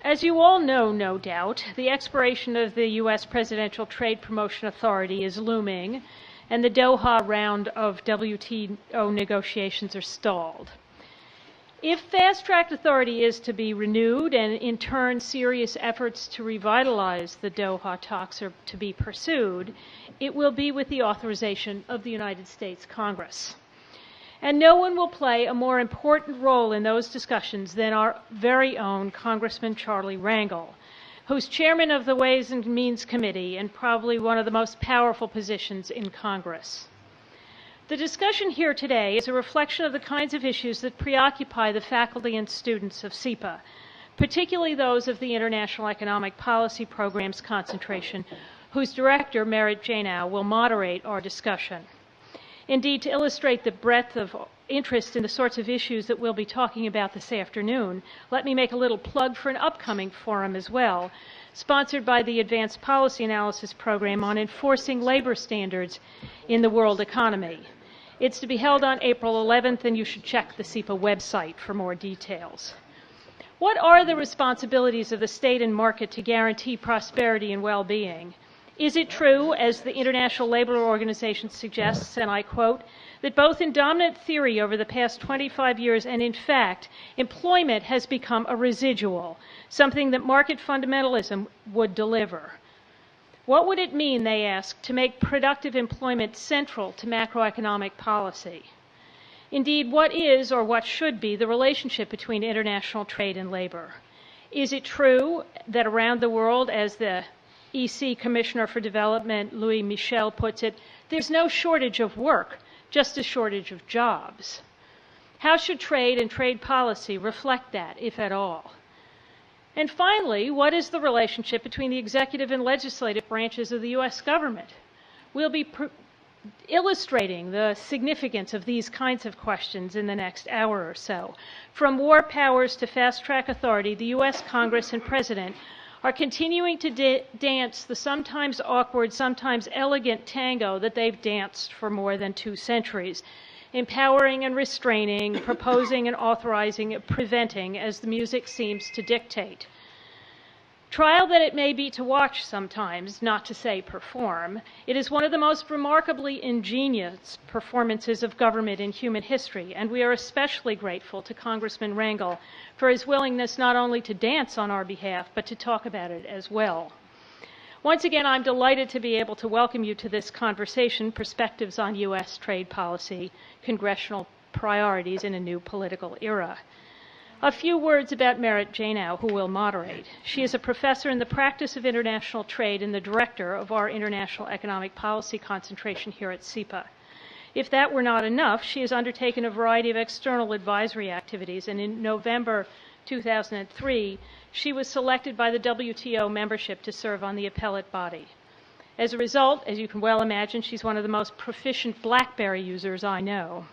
As you all know, no doubt, the expiration of the U.S. Presidential Trade Promotion Authority is looming, and the Doha round of WTO negotiations are stalled. If fast-track authority is to be renewed, and in turn serious efforts to revitalize the Doha talks are to be pursued, it will be with the authorization of the United States Congress. And no one will play a more important role in those discussions than our very own Congressman Charlie Rangel, who's chairman of the Ways and Means Committee and probably one of the most powerful positions in Congress. The discussion here today is a reflection of the kinds of issues that preoccupy the faculty and students of SIPA, particularly those of the International Economic Policy Program's concentration, whose director, Merit Janow, will moderate our discussion. Indeed, to illustrate the breadth of interest in the sorts of issues that we'll be talking about this afternoon, let me make a little plug for an upcoming forum as well, sponsored by the Advanced Policy Analysis Program on enforcing labor standards in the world economy. It's to be held on April 11th, and you should check the SIPA website for more details. What are the responsibilities of the state and market to guarantee prosperity and well-being? Is it true, as the International Labor Organization suggests, and I quote, that both in dominant theory over the past 25 years and in fact, employment has become a residual, something that market fundamentalism would deliver? What would it mean, they ask, to make productive employment central to macroeconomic policy? Indeed, what is or what should be the relationship between international trade and labor? Is it true that around the world, as the EC Commissioner for Development, Louis Michel, puts it, there's no shortage of work, just a shortage of jobs? How should trade and trade policy reflect that, if at all? And finally, what is the relationship between the executive and legislative branches of the U.S. government? We'll be illustrating the significance of these kinds of questions in the next hour or so. From war powers to fast-track authority, the U.S. Congress and President are continuing to dance the sometimes awkward, sometimes elegant tango that they've danced for more than 2 centuries, empowering and restraining, proposing and authorizing, preventing, as the music seems to dictate. Trial that it may be to watch sometimes, not to say perform, it is one of the most remarkably ingenious performances of government in human history, and we are especially grateful to Congressman Rangel for his willingness not only to dance on our behalf, but to talk about it as well. Once again, I'm delighted to be able to welcome you to this conversation, Perspectives on U.S. Trade Policy, Congressional Priorities in a New Political Era. A few words about Merit Janow, who will moderate. She is a professor in the practice of international trade and the director of our International Economic Policy concentration here at SIPA. If that were not enough, she has undertaken a variety of external advisory activities, and in November 2003, she was selected by the WTO membership to serve on the appellate body. As a result, as you can well imagine, she's one of the most proficient BlackBerry users I know.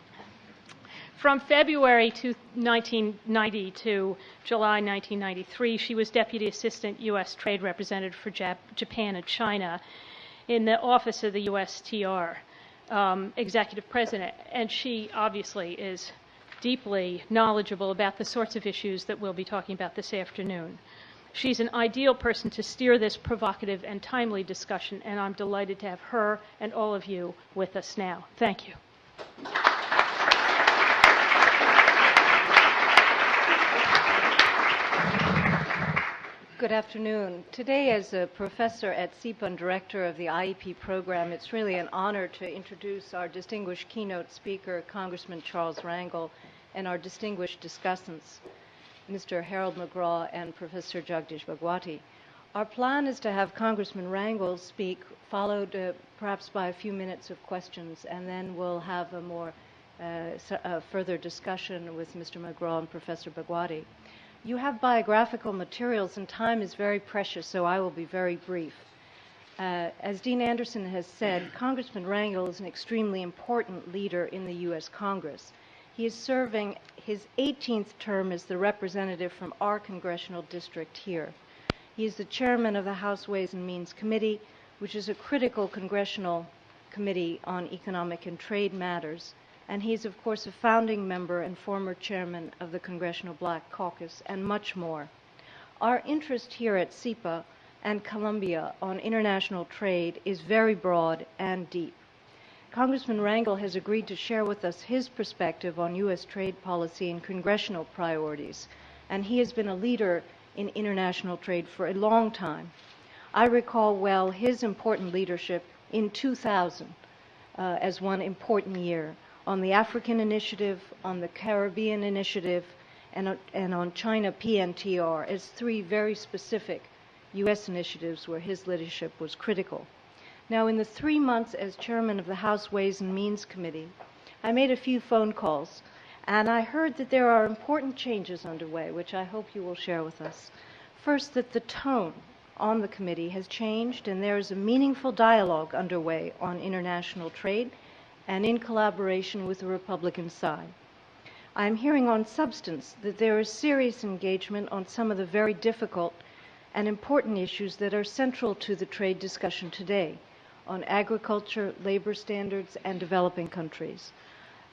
From February 1990 to July 1993, she was Deputy Assistant U.S. Trade Representative for Japan and China in the Office of the USTR Executive President, and she obviously is deeply knowledgeable about the sorts of issues that we'll be talking about this afternoon. She's an ideal person to steer this provocative and timely discussion, and I'm delighted to have her and all of you with us now. Thank you. Good afternoon. Today, as a professor at SIPA and director of the IEP program, it's really an honor to introduce our distinguished keynote speaker, Congressman Charles Rangel, and our distinguished discussants, Mr. Harold McGraw and Professor Jagdish Bhagwati. Our plan is to have Congressman Rangel speak, followed perhaps by a few minutes of questions, and then we'll have a more further discussion with Mr. McGraw and Professor Bhagwati. You have biographical materials, and time is very precious, so I will be very brief. As Dean Anderson has said, Congressman Rangel is an extremely important leader in the U.S. Congress. He is serving his 18th term as the representative from our congressional district here. He is the chairman of the House Ways and Means Committee, which is a critical congressional committee on economic and trade matters, and he is, of course, a founding member and former chairman of the Congressional Black Caucus, and much more. Our interest here at SIPA and Columbia on international trade is very broad and deep. Congressman Rangel has agreed to share with us his perspective on U.S. trade policy and congressional priorities, and he has been a leader in international trade for a long time. I recall well his important leadership in 2000 as one important year on the African Initiative, on the Caribbean Initiative, and on China PNTR as three very specific U.S. initiatives where his leadership was critical. Now, in the 3 months as chairman of the House Ways and Means Committee, I made a few phone calls, and I heard that there are important changes underway, which I hope you will share with us. First, that the tone on the committee has changed, and there is a meaningful dialogue underway on international trade and in collaboration with the Republican side. I am hearing on substance that there is serious engagement on some of the very difficult and important issues that are central to the trade discussion today, on agriculture, labor standards, and developing countries.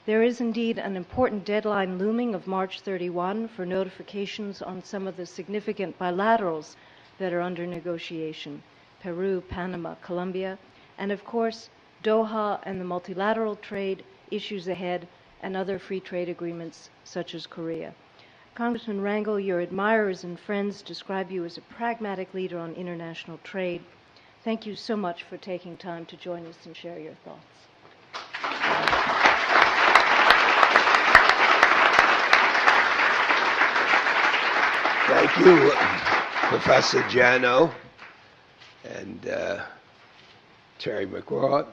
There is indeed an important deadline looming of March 31 for notifications on some of the significant bilaterals that are under negotiation: Peru, Panama, Colombia, and of course, Doha and the multilateral trade issues ahead, and other free trade agreements such as Korea. Congressman Rangel, your admirers and friends describe you as a pragmatic leader on international trade. Thank you so much for taking time to join us and share your thoughts. Thank you, Professor Jano and Terry McGraw,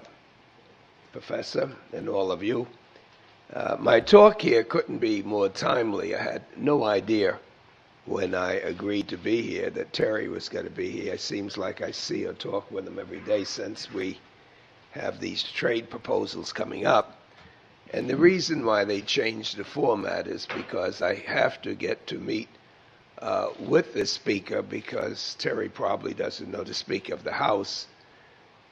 Professor, and all of you. My talk here couldn't be more timely. I had no idea when I agreed to be here that Terry was going to be here. It seems like I see or talk with him every day since we have these trade proposals coming up. And the reason why they changed the format is because I have to get to meet with the Speaker, because Terry probably doesn't know the Speaker of the House,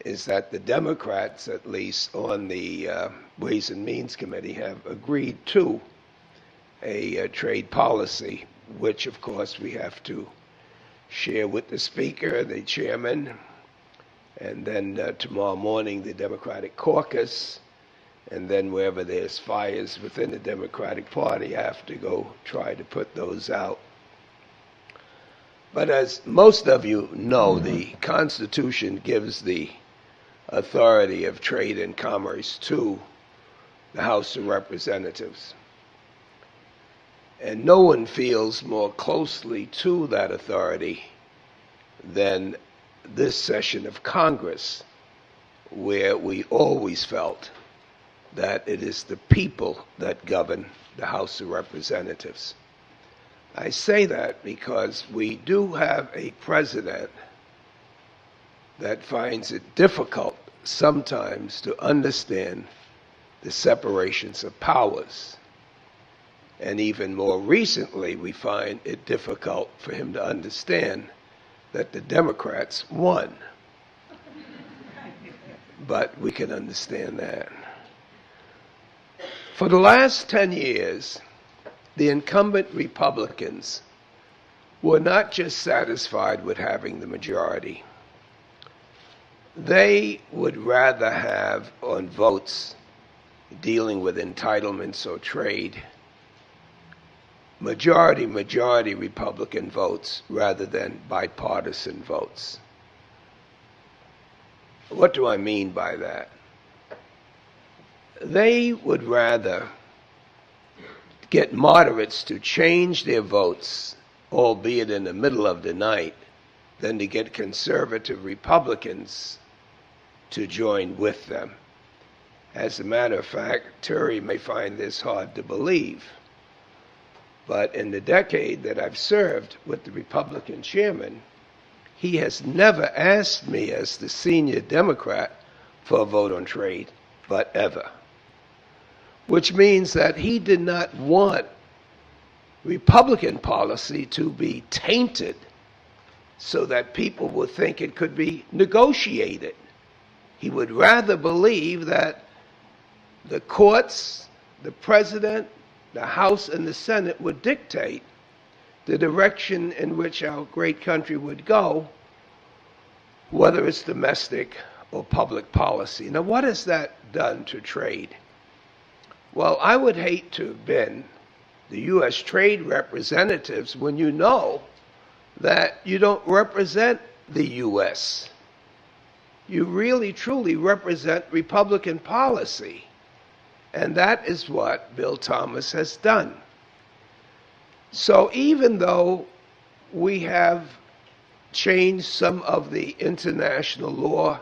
is that the Democrats, at least on the Ways and Means Committee, have agreed to a trade policy, which, of course, we have to share with the Speaker, the Chairman, and then tomorrow morning the Democratic caucus, and then wherever there's fires within the Democratic Party, I have to go try to put those out. But as most of you know, the Constitution gives the authority of trade and commerce to the House of Representatives. And no one feels more closely to that authority than this session of Congress, where we always felt that it is the people that govern the House of Representatives. I say that because we do have a president that finds it difficult sometimes to understand the separations of powers. And even more recently, we find it difficult for him to understand that the Democrats won. But we can understand that. For the last 10 years, the incumbent Republicans were not just satisfied with having the majority. They would rather have, on votes dealing with entitlements or trade, majority Republican votes rather than bipartisan votes. What do I mean by that? They would rather get moderates to change their votes, albeit in the middle of the night, than to get conservative Republicans to join with them. As a matter of fact, Terry may find this hard to believe, but in the decade that I've served with the Republican chairman, he has never asked me as the senior Democrat for a vote on trade, but ever. which means that he did not want Republican policy to be tainted so that people would think it could be negotiated. He would rather believe that the courts, the president, the House, and the Senate would dictate the direction in which our great country would go, whether it's domestic or public policy. Now, what has that done to trade? Well, I would hate to have been the U.S. trade representatives when you know that you don't represent the U.S. You really, truly represent Republican policy. And that is what Bill Thomas has done. So even though we have changed some of the international law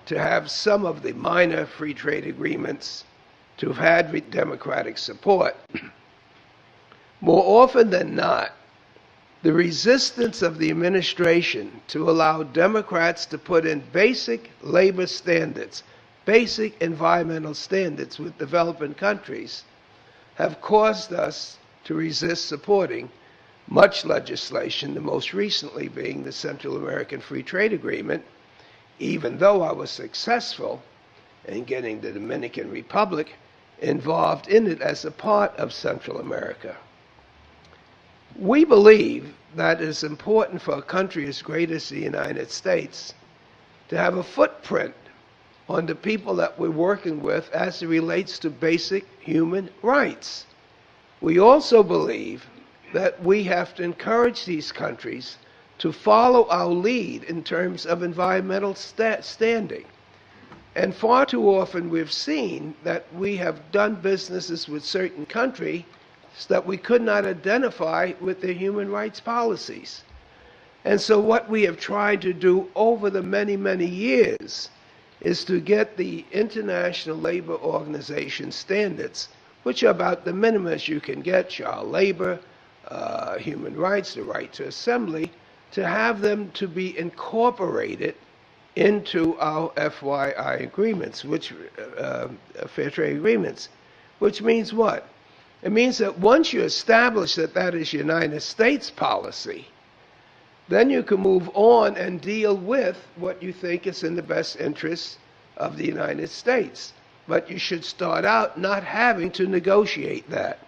to have some of the minor free trade agreements to have had democratic support, more often than not, the resistance of the administration to allow Democrats to put in basic labor standards, basic environmental standards with developing countries, have caused us to resist supporting much legislation, the most recently being the Central American Free Trade Agreement, even though I was successful in getting the Dominican Republic involved in it as a part of Central America. We believe that it is important for a country as great as the United States to have a footprint on the people that we're working with as it relates to basic human rights. We also believe that we have to encourage these countries to follow our lead in terms of environmental standing. And far too often we've seen that we have done businesses with certain countries that we could not identify with their human rights policies. And so what we have tried to do over the many, many years is to get the International Labor Organization standards, which are about the minimum as you can get, child labor, human rights, the right to assembly, to have them to be incorporated into our FYI agreements, which fair trade agreements, which means what? It means that once you establish that that is United States policy, then you can move on and deal with what you think is in the best interest of the United States. But you should start out not having to negotiate that.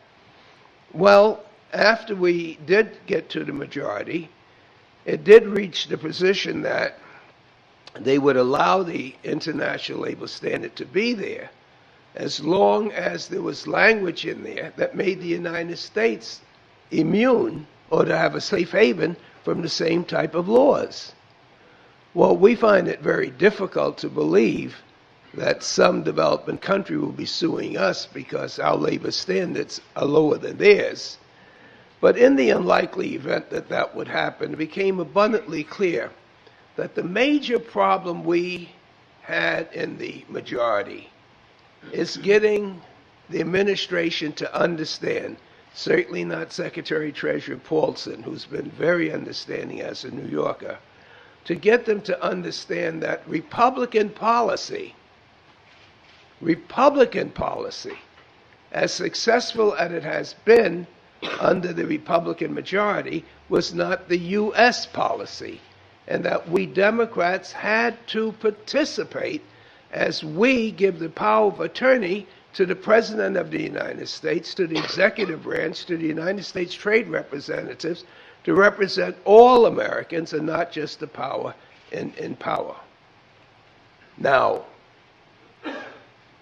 Well, after we did get to the majority, it did reach the position that they would allow the International Labor Standard to be there as long as there was language in there that made the United States immune or to have a safe haven from the same type of laws. Well, we find it very difficult to believe that some developing country will be suing us because our labor standards are lower than theirs. But in the unlikely event that that would happen, it became abundantly clear that the major problem we had in the majority is getting the administration to understand, certainly not Secretary Treasurer Paulson, who's been very understanding as a New Yorker, to get them to understand that Republican policy, as successful as it has been under the Republican majority, was not the U.S. policy, and that we Democrats had to participate as we give the power of attorney to the President of the United States, to the executive branch, to the United States trade representatives, to represent all Americans and not just the power in power. Now,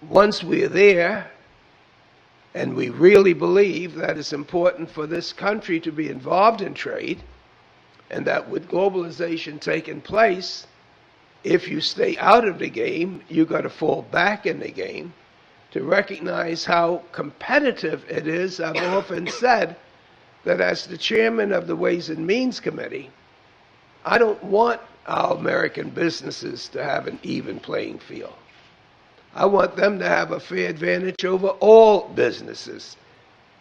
once we're there, and we really believe that it's important for this country to be involved in trade, and that with globalization taking place, if you stay out of the game, you've got to fall back in the game, to recognize how competitive it is. I've often said that as the chairman of the Ways and Means Committee, I don't want our American businesses to have an even playing field. I want them to have a fair advantage over all businesses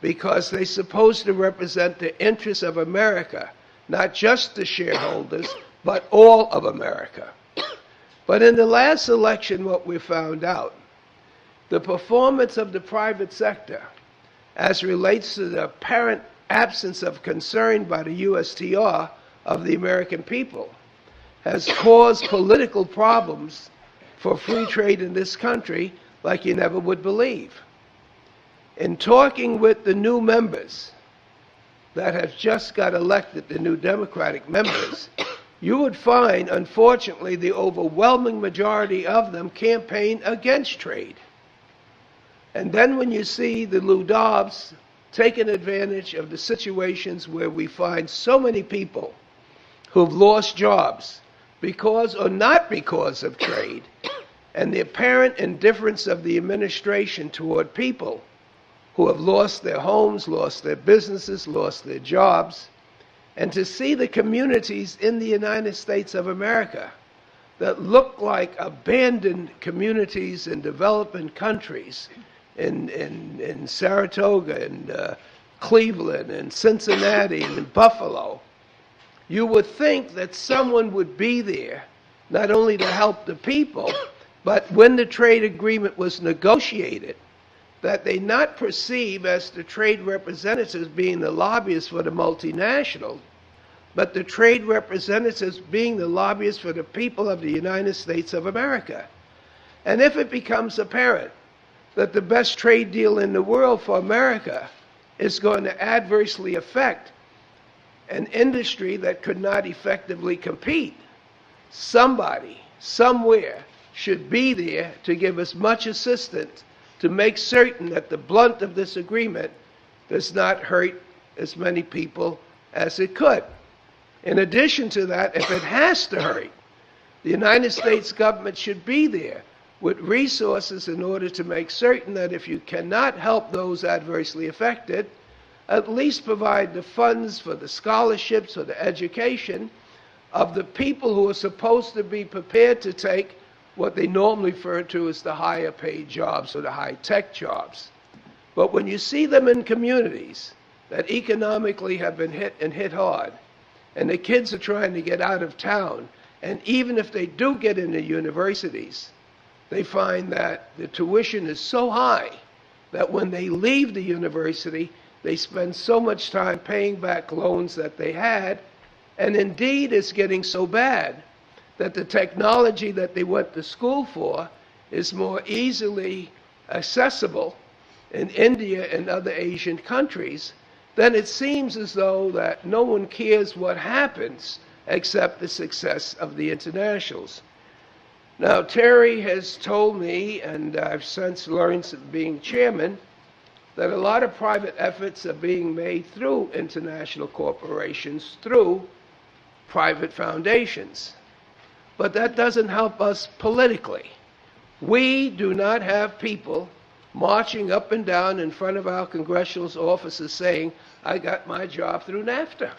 because they're supposed to represent the interests of America, not just the shareholders, but all of America. But in the last election, what we found out the performance of the private sector as relates to the apparent absence of concern by the USTR of the American people has caused political problems for free trade in this country like you never would believe. In talking with the new members that have just got elected, the new Democratic members, you would find, unfortunately, the overwhelming majority of them campaign against trade. And then when you see the Lou Dobbs taking advantage of the situations where we find so many people who've lost jobs because or not because of trade, and the apparent indifference of the administration toward people who have lost their homes, lost their businesses, lost their jobs, and to see the communities in the United States of America that look like abandoned communities in developing countries, in Saratoga, and Cleveland, and Cincinnati, and Buffalo, you would think that someone would be there not only to help the people, but when the trade agreement was negotiated, that they not perceive as the trade representatives being the lobbyists for the multinational, but the trade representatives being the lobbyists for the people of the United States of America. And if it becomes apparent that the best trade deal in the world for America is going to adversely affect an industry that could not effectively compete, somebody, somewhere, should be there to give us much assistance to make certain that the blunt of this agreement does not hurt as many people as it could. In addition to that, if it has to hurt, the United States government should be there with resources in order to make certain that if you cannot help those adversely affected, at least provide the funds for the scholarships, for the education of the people who are supposed to be prepared to take what they normally refer to as the higher paid jobs or the high-tech jobs. But when you see them in communities that economically have been hit and hit hard, and the kids are trying to get out of town, and even if they do get into universities, they find that the tuition is so high that when they leave the university, they spend so much time paying back loans that they had, and indeed it's getting so bad that the technology that they went to school for is more easily accessible in India and other Asian countries, then it seems as though that no one cares what happens except the success of the internationals. Now, Terry has told me, and I've since learned, being chairman, that a lot of private efforts are being made through international corporations, through private foundations. But that doesn't help us politically. We do not have people marching up and down in front of our congressional offices saying, I got my job through NAFTA.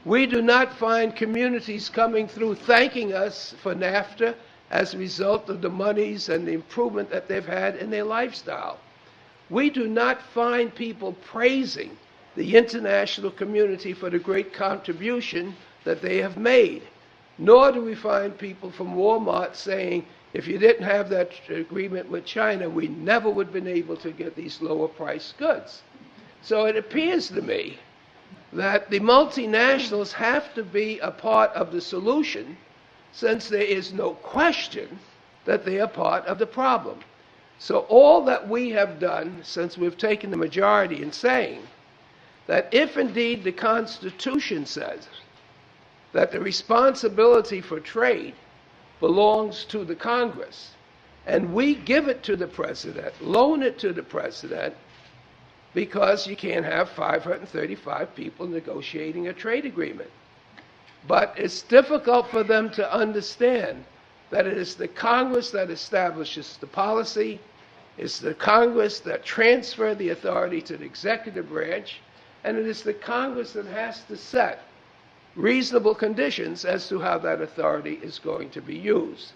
We do not find communities coming through thanking us for NAFTA as a result of the monies and the improvement that they've had in their lifestyle. We do not find people praising the international community for the great contribution that they have made. Nor do we find people from Walmart saying, if you didn't have that agreement with China, we never would have been able to get these lower priced goods. So it appears to me that the multinationals have to be a part of the solution, since there is no question that they are part of the problem. So all that we have done since we've taken the majority in saying that if indeed the Constitution says that the responsibility for trade belongs to the Congress, and we give it to the President, loan it to the President, because you can't have 535 people negotiating a trade agreement. But it's difficult for them to understand that it is the Congress that establishes the policy, it's the Congress that transfers the authority to the executive branch, and it is the Congress that has to set reasonable conditions as to how that authority is going to be used.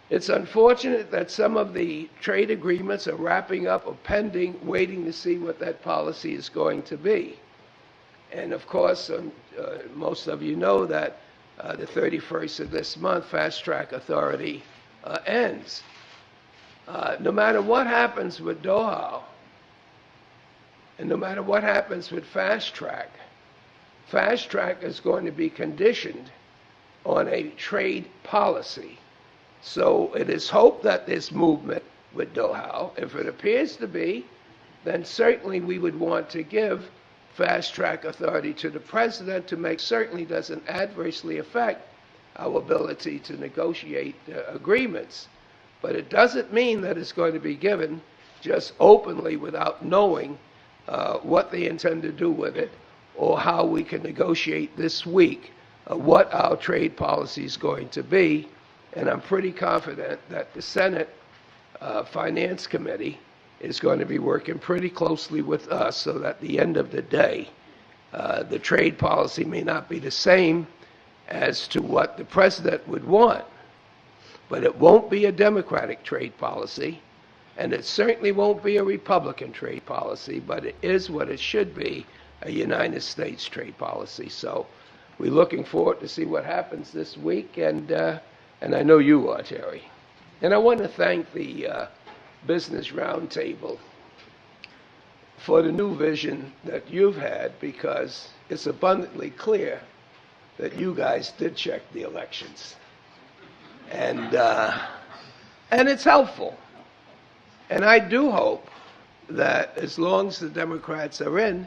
It's unfortunate that some of the trade agreements are wrapping up or pending, waiting to see what that policy is going to be. And of course, most of you know that the 31st of this month, Fast Track Authority ends. No matter what happens with Doha, and no matter what happens with fast track is going to be conditioned on a trade policy. So it is hoped that this movement with Doha, if it appears to be, then certainly we would want to give fast track authority to the president to make certain it doesn't adversely affect our ability to negotiate agreements. But it doesn't mean that it's going to be given just openly without knowing what they intend to do with it, or how we can negotiate this week what our trade policy is going to be. And I'm pretty confident that the Senate Finance Committee is going to be working pretty closely with us, so that at the end of the day, the trade policy may not be the same as to what the president would want, but it won't be a Democratic trade policy, and it certainly won't be a Republican trade policy, but it is what it should be, a United States trade policy. So we're looking forward to see what happens this week, and I know you are, Terry. And I want to thank the Business Roundtable for the new vision that you've had, because it's abundantly clear that you guys did check the elections. And it's helpful. And I do hope that as long as the Democrats are in,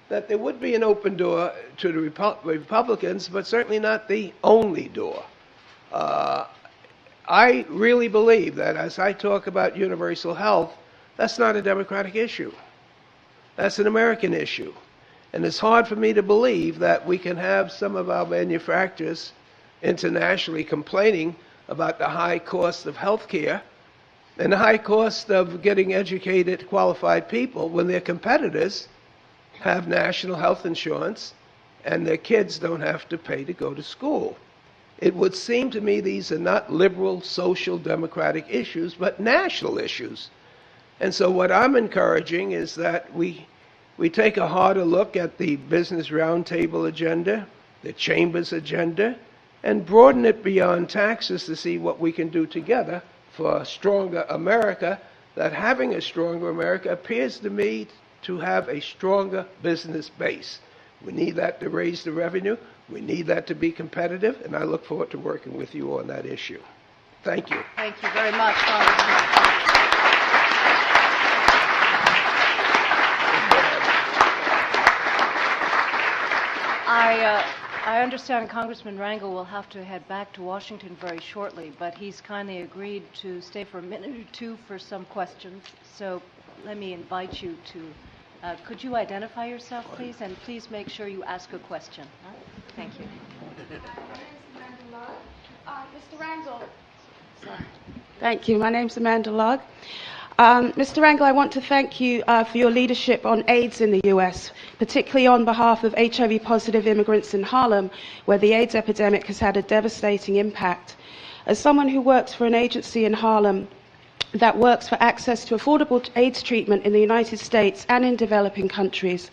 that there would be an open door to the Republicans, but certainly not the only door. I really believe that as I talk about universal health, that's not a Democratic issue. That's an American issue. And it's hard for me to believe that we can have some of our manufacturers internationally complaining about the high cost of health care and the high cost of getting educated, qualified people when their competitors have national health insurance and their kids don't have to pay to go to school. It would seem to me these are not liberal, social, democratic issues, but national issues. And so what I'm encouraging is that we take a harder look at the Business Roundtable agenda, the Chamber's agenda, and broaden it beyond taxes to see what we can do together for a stronger America, that having a stronger America appears to me to have a stronger business base. We need that to raise the revenue. We need that to be competitive, and I look forward to working with you on that issue. Thank you. Thank you very much, Congressman. I understand Congressman Rangel will have to head back to Washington very shortly, but he's kindly agreed to stay for a minute or two for some questions. So let me invite you to, could you identify yourself, please? And please make sure you ask a question. Huh? Thank you. Mr. Rangel. Thank you. My name's Amanda Lugg. Mr. Rangel, I want to thank you for your leadership on AIDS in the U.S., particularly on behalf of HIV-positive immigrants in Harlem, where the AIDS epidemic has had a devastating impact. As someone who works for an agency in Harlem that works for access to affordable AIDS treatment in the United States and in developing countries,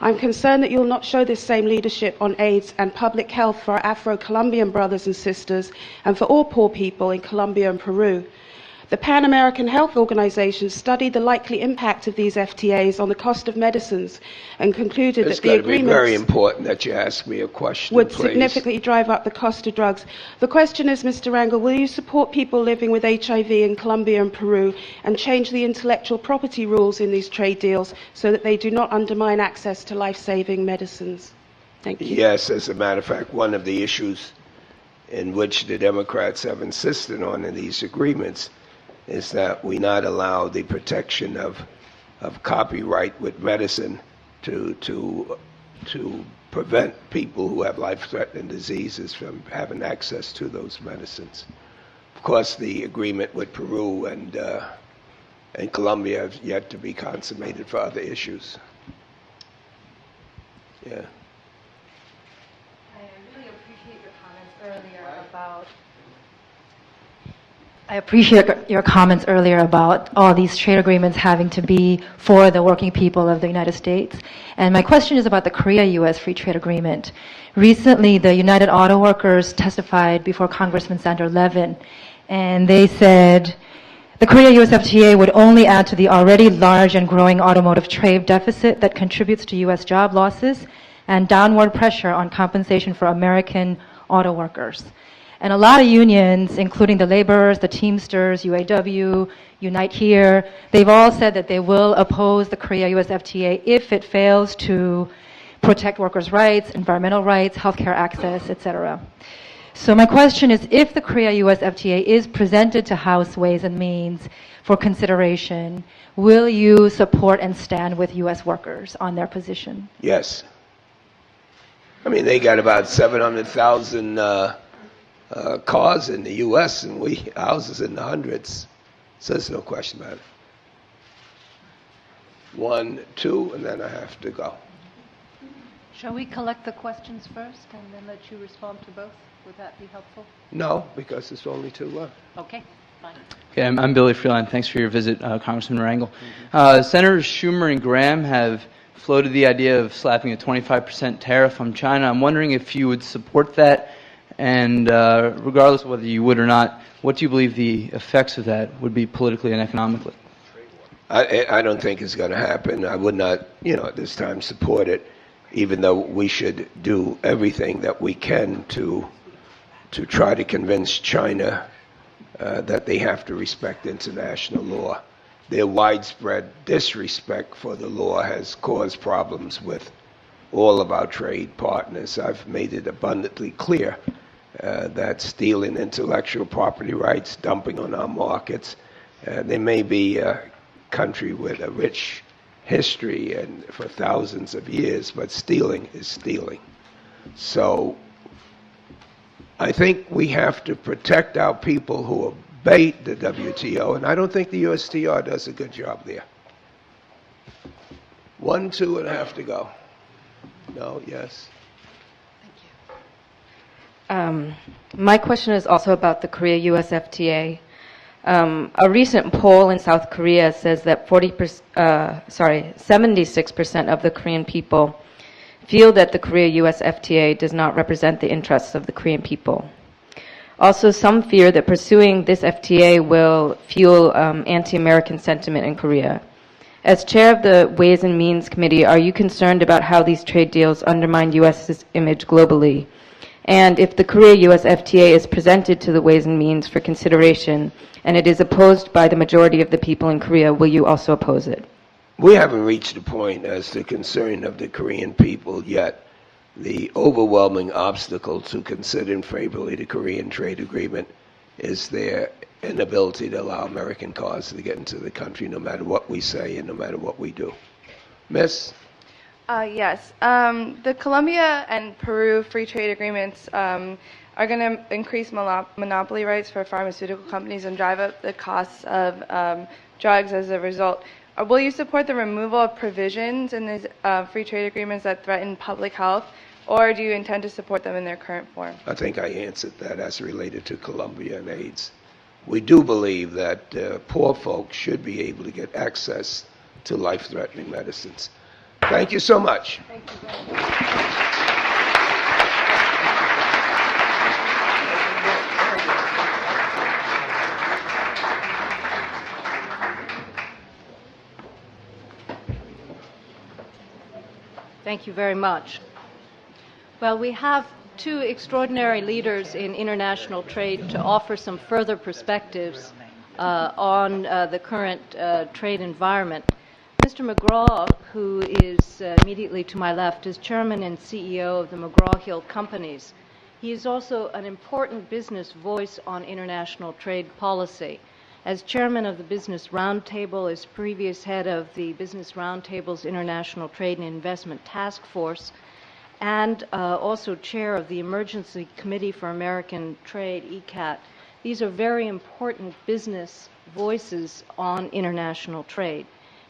I'm concerned that you'll not show this same leadership on AIDS and public health for our Afro-Colombian brothers and sisters and for all poor people in Colombia and Peru. The Pan American Health Organization studied the likely impact of these FTAs on the cost of medicines and concluded that the agreements... It's very important that you ask me a question, would please. significantly drive up the cost of drugs. The question is, Mr. Rangel, will you support people living with HIV in Colombia and Peru and change the intellectual property rules in these trade deals so that they do not undermine access to life-saving medicines? Thank you. Yes, as a matter of fact, one of the issues in which the Democrats have insisted on in these agreements is that we not allow the protection of copyright with medicine to prevent people who have life-threatening diseases from having access to those medicines. Of course, the agreement with Peru and Colombia have yet to be consummated for other issues. Yeah. I really appreciate your comments earlier about... I appreciate your comments earlier about all these trade agreements having to be for the working people of the United States. And my question is about the Korea-U.S. Free Trade Agreement. Recently, the United Auto Workers testified before Congressman Senator Levin, and they said The Korea-US FTA would only add to the already large and growing automotive trade deficit that contributes to U.S. job losses and downward pressure on compensation for American auto workers. And a lot of unions, including the laborers, the Teamsters, UAW, Unite Here, they've all said that they will oppose the Korea-US FTA if it fails to protect workers' rights, environmental rights, healthcare access, etc. So my question is, if the Korea-US FTA is presented to House Ways and Means for consideration, will you support and stand with U.S. workers on their position? Yes. I mean, they got about 700,000 cars in the U.S. and houses in the hundreds. So there's no question about it. 1, 2, and then I have to go. Shall we collect the questions first and then let you respond to both? Would that be helpful? No, because it's only 2 left. Okay, fine. Okay, I'm Billy Freeland. Thanks for your visit, Congressman Rangel. Senators Schumer and Graham have floated the idea of slapping a 25% tariff on China. I'm wondering if you would support that, and regardless of whether you would or not, what do you believe the effects of that would be politically and economically? I don't think it's going to happen. I would not, at this time support it, even though we should do everything that we can to try to convince China that they have to respect international law. Their widespread disrespect for the law has caused problems with all of our trade partners. I've made it abundantly clear that stealing intellectual property rights, dumping on our markets, they may be a country with a rich history and for thousands of years, but stealing is stealing. So I think we have to protect our people who obey the WTO, and I don't think the USTR does a good job there. 1, 2, and I have to go. No, yes. My question is also about the Korea-US FTA. A recent poll in South Korea says that 76% of the Korean people feel that the Korea-US FTA does not represent the interests of the Korean people. Also, some fear that pursuing this FTA will fuel anti-American sentiment in Korea. As chair of the Ways and Means Committee, are you concerned about how these trade deals undermine U.S.'s image globally? And if the Korea-US FTA is presented to the Ways and Means for consideration, and it is opposed by the majority of the people in Korea, will you also oppose it? We haven't reached a point as the concern of the Korean people yet. The overwhelming obstacle to considering favorably the Korean trade agreement is their inability to allow American cars to get into the country no matter what we say and no matter what we do. Miss? Yes. The Colombia and Peru free trade agreements are going to increase monopoly rights for pharmaceutical companies and drive up the costs of drugs as a result. Will you support the removal of provisions in these free trade agreements that threaten public health, or do you intend to support them in their current form? I think I answered that as related to Colombia and AIDS. We do believe that poor folks should be able to get access to life-threatening medicines. Thank you so much. Thank you very much. Thank you very much. Well, we have 2 extraordinary leaders in international trade to offer some further perspectives on the current trade environment. Mr. McGraw, who is immediately to my left, is chairman and CEO of the McGraw-Hill Companies. He is also an important business voice on international trade policy. As chairman of the Business Roundtable, as previous head of the Business Roundtable's International Trade and Investment Task Force, and also chair of the Emergency Committee for American Trade, ECAT. These are very important business voices on international trade.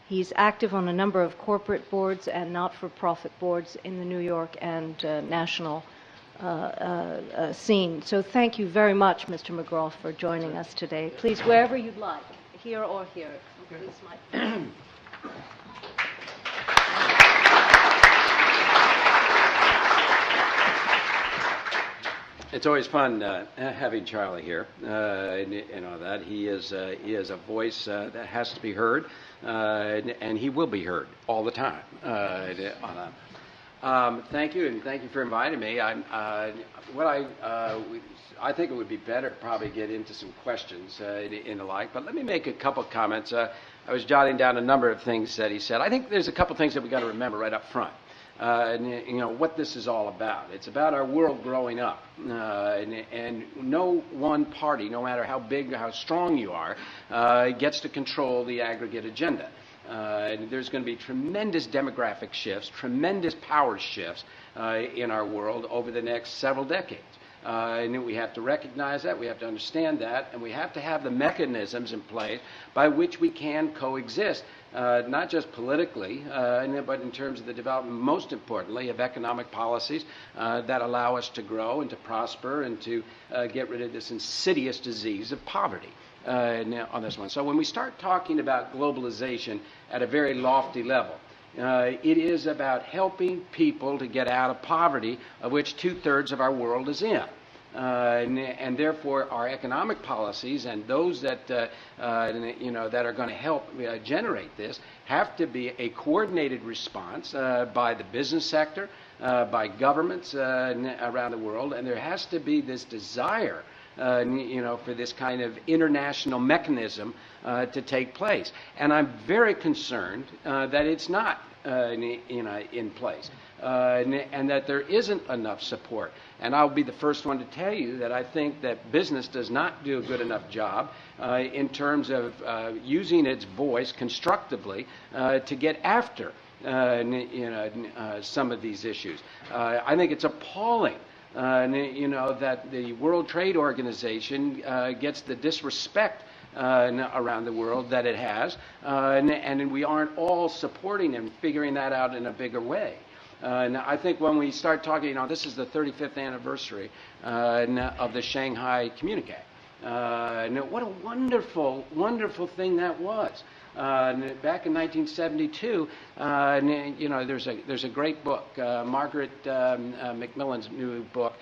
He's active on a number of corporate boards and not-for-profit boards in the New York and national scene. So thank you very much, Mr. McGraw, for joining us today. Please, wherever you'd like, here or here. Please, Mike. It's always fun having Charlie here, and all that. He is a voice that has to be heard, and he will be heard all the time. Thank you, and thank you for inviting me. I think it would be better to probably get into some questions and the like, but let me make a couple comments. I was jotting down a number of things that he said. I think there's a couple things that we got to remember right up front. What this is all about. It's about our world growing up, and no one party, no matter how big or how strong you are, gets to control the aggregate agenda. And there's going to be tremendous demographic shifts, tremendous power shifts in our world over the next several decades. And we have to recognize that, we have to understand that, and we have to have the mechanisms in place by which we can coexist, not just politically, but in terms of the development, most importantly, of economic policies that allow us to grow and to prosper and to get rid of this insidious disease of poverty. On this one. So when we start talking about globalization at a very lofty level, it is about helping people to get out of poverty, of which 2/3 of our world is in. And therefore, our economic policies and those that that are going to help generate this have to be a coordinated response by the business sector, by governments around the world, and there has to be this desire for this kind of international mechanism to take place. And I'm very concerned that it's not in place, and that there isn't enough support. And I'll be the first one to tell you that I think that business does not do a good enough job in terms of using its voice constructively to get after some of these issues. I think it's appalling that the World Trade Organization gets the disrespect around the world that it has, and we aren't all supporting and figuring that out in a bigger way. And I think when we start talking, this is the 35th anniversary of the Shanghai Communique. What a wonderful, wonderful thing that was. Back in 1972, there's a great book, Margaret Macmillan's new book,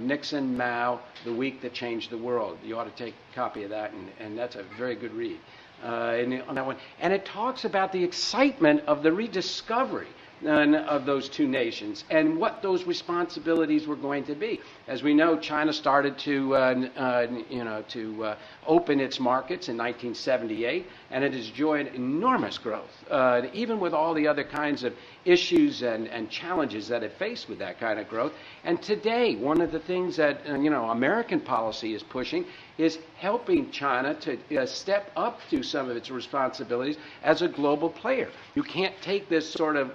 Nixon, Mao, The Week That Changed the World. You ought to take a copy of that, and that's a very good read on that one. And it talks about the excitement of the rediscovery of those two nations and what those responsibilities were going to be. As we know, China started to open its markets in 1978, and it has enjoyed enormous growth, even with all the other kinds of issues and challenges that it faced with that kind of growth. And today, one of the things that American policy is pushing is helping China to step up to some of its responsibilities as a global player. You can't take this sort of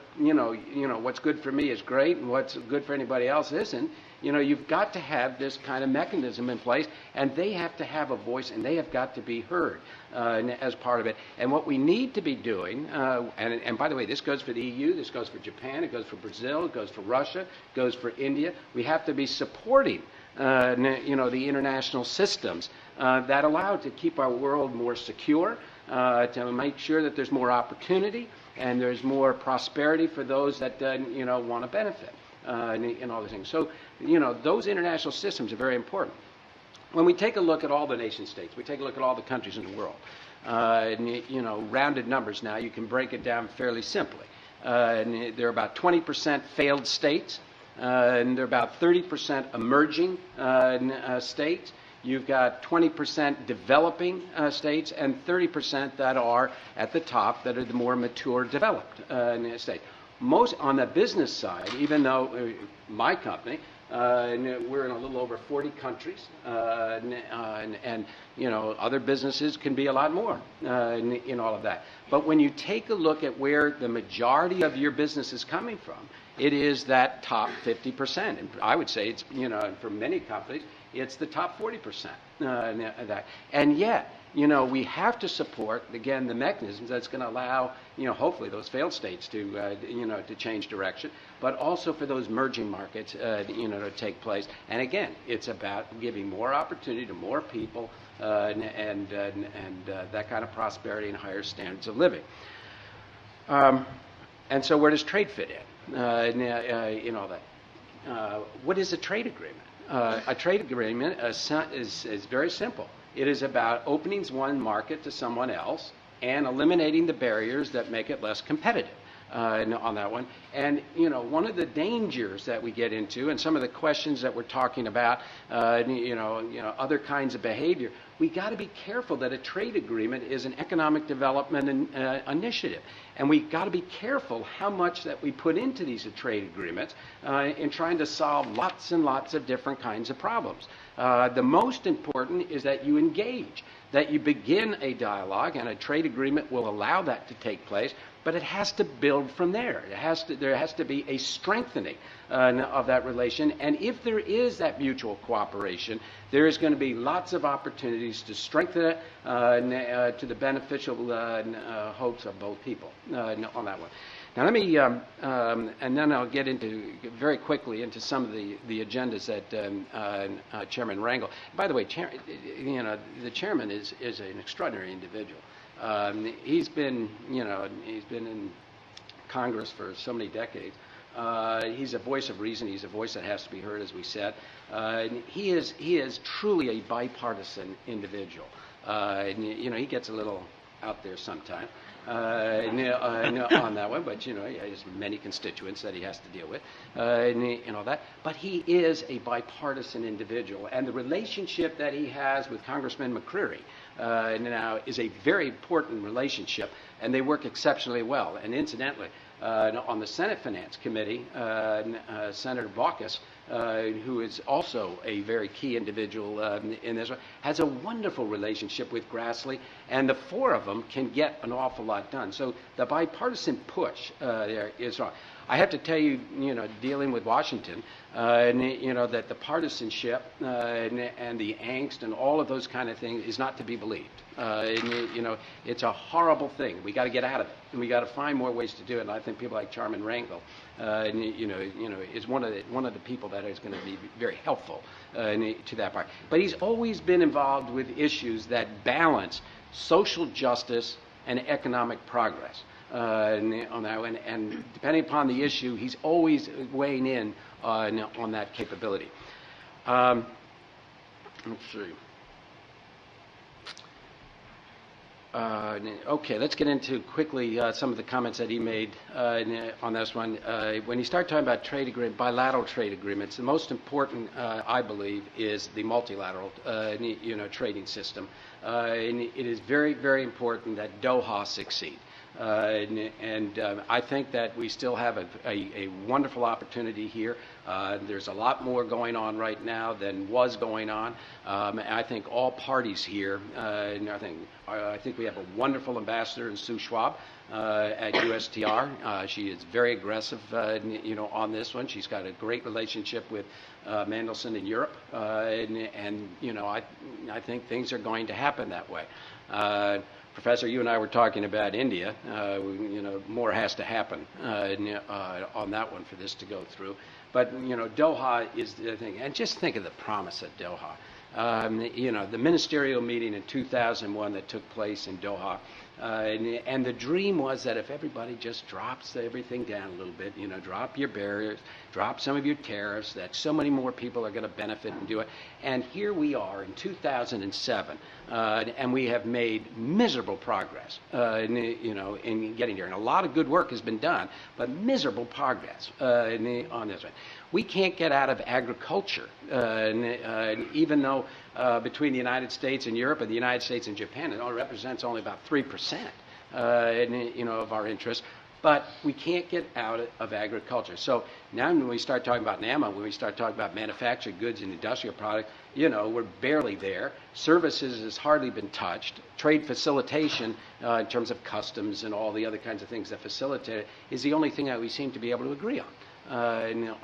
what's good for me is great and what's good for anybody else isn't. You've got to have this kind of mechanism in place, and they have to have a voice, and they have got to be heard as part of it. And what we need to be doing, and by the way, this goes for the EU, this goes for Japan, it goes for Brazil, it goes for Russia, it goes for India. We have to be supporting the international systems that allow to keep our world more secure, to make sure that there's more opportunity and there's more prosperity for those that want to benefit in all these things. So those international systems are very important. When we take a look at all the nation states, we take a look at all the countries in the world, rounded numbers now, you can break it down fairly simply. And there are about 20% failed states, and there are about 30% emerging states. You've got 20% developing states and 30% that are at the top, that are the more mature, developed states. Most on the business side, even though my company, we're in a little over 40 countries, and other businesses can be a lot more in all of that. But when you take a look at where the majority of your business is coming from, it is that top 50%. And I would say it's, for many companies, it's the top 40% that. And yet, we have to support, again, the mechanisms that's going to allow, hopefully those failed states to, to change direction, but also for those emerging markets, to take place. And again, it's about giving more opportunity to more people and that kind of prosperity and higher standards of living. And so where does trade fit in all that? What is a trade agreement? A trade agreement is very simple. It is about opening one market to someone else and eliminating the barriers that make it less competitive. On that one. And, one of the dangers that we get into and some of the questions that we're talking about, other kinds of behavior, we got to be careful that a trade agreement is an economic development initiative. And we got to be careful how much that we put into these trade agreements in trying to solve lots and lots of different kinds of problems. The most important is that you engage, that you begin a dialogue, and a trade agreement will allow that to take place. But it has to build from there. There has to be a strengthening of that relation. And if there is that mutual cooperation, there is going to be lots of opportunities to strengthen it to the beneficial hopes of both people on that one. Now let me, and then I'll get into very quickly into some of the agendas that Chairman Rangel. By the way, the chairman is an extraordinary individual. He's been in Congress for so many decades. He's a voice of reason. He's a voice that has to be heard, as we said. He is truly a bipartisan individual. He gets a little out there sometimes on that one, but he has many constituents that he has to deal with, and all that. But he is a bipartisan individual, and the relationship that he has with Congressman McCreary now is a very important relationship, and they work exceptionally well. And incidentally, on the Senate Finance Committee, Senator Baucus, who is also a very key individual in this one, has a wonderful relationship with Grassley, and the four of them can get an awful lot done. So the bipartisan push there is wrong. I have to tell you, dealing with Washington, that the partisanship and the angst and all of those kind of things is not to be believed. It's a horrible thing. We got to get out of it, and we got to find more ways to do it. And I think people like Chairman Rangel, is one of the people that is going to be very helpful to that part. But he's always been involved with issues that balance social justice and economic progress. On that one, and depending upon the issue, he's always weighing in on that capability. Let's see. Okay, let's get into quickly some of the comments that he made on this one. When you start talking about bilateral trade agreements, the most important, I believe, is the multilateral, trading system. And it is very, very important that Doha succeed. I think that we still have a wonderful opportunity here. There's a lot more going on right now than was going on. I think all parties here, and I think we have a wonderful ambassador in Sue Schwab at USTR. She is very aggressive, on this one. She's got a great relationship with Mandelson in Europe, and I think things are going to happen that way. Professor, you and I were talking about India. More has to happen on that one for this to go through. But, Doha is the thing. And just think of the promise of Doha. The ministerial meeting in 2001 that took place in Doha. And the dream was that if everybody just drops everything down a little bit, drop your barriers, drop some of your tariffs, that so many more people are going to benefit and do it. And here we are in 2007, and we have made miserable progress, in getting there. And a lot of good work has been done, but miserable progress on this one. We can't get out of agriculture, even though between the United States and Europe and the United States and Japan, it only represents only about 3% of our interests. But we can't get out of agriculture. So now when we start talking about NAMA, when we start talking about manufactured goods and industrial products, we're barely there. Services has hardly been touched. Trade facilitation in terms of customs and all the other kinds of things that facilitate it is the only thing that we seem to be able to agree on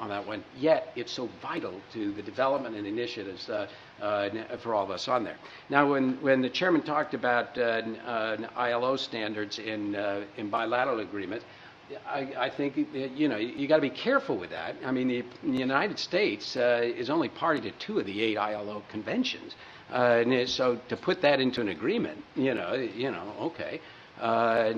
that one. Yet it's so vital to the development and initiatives for all of us on there. Now, when the chairman talked about ILO standards in bilateral agreements, I think you got to be careful with that. I mean, the United States is only party to 2 of the 8 ILO conventions, so to put that into an agreement, okay. Where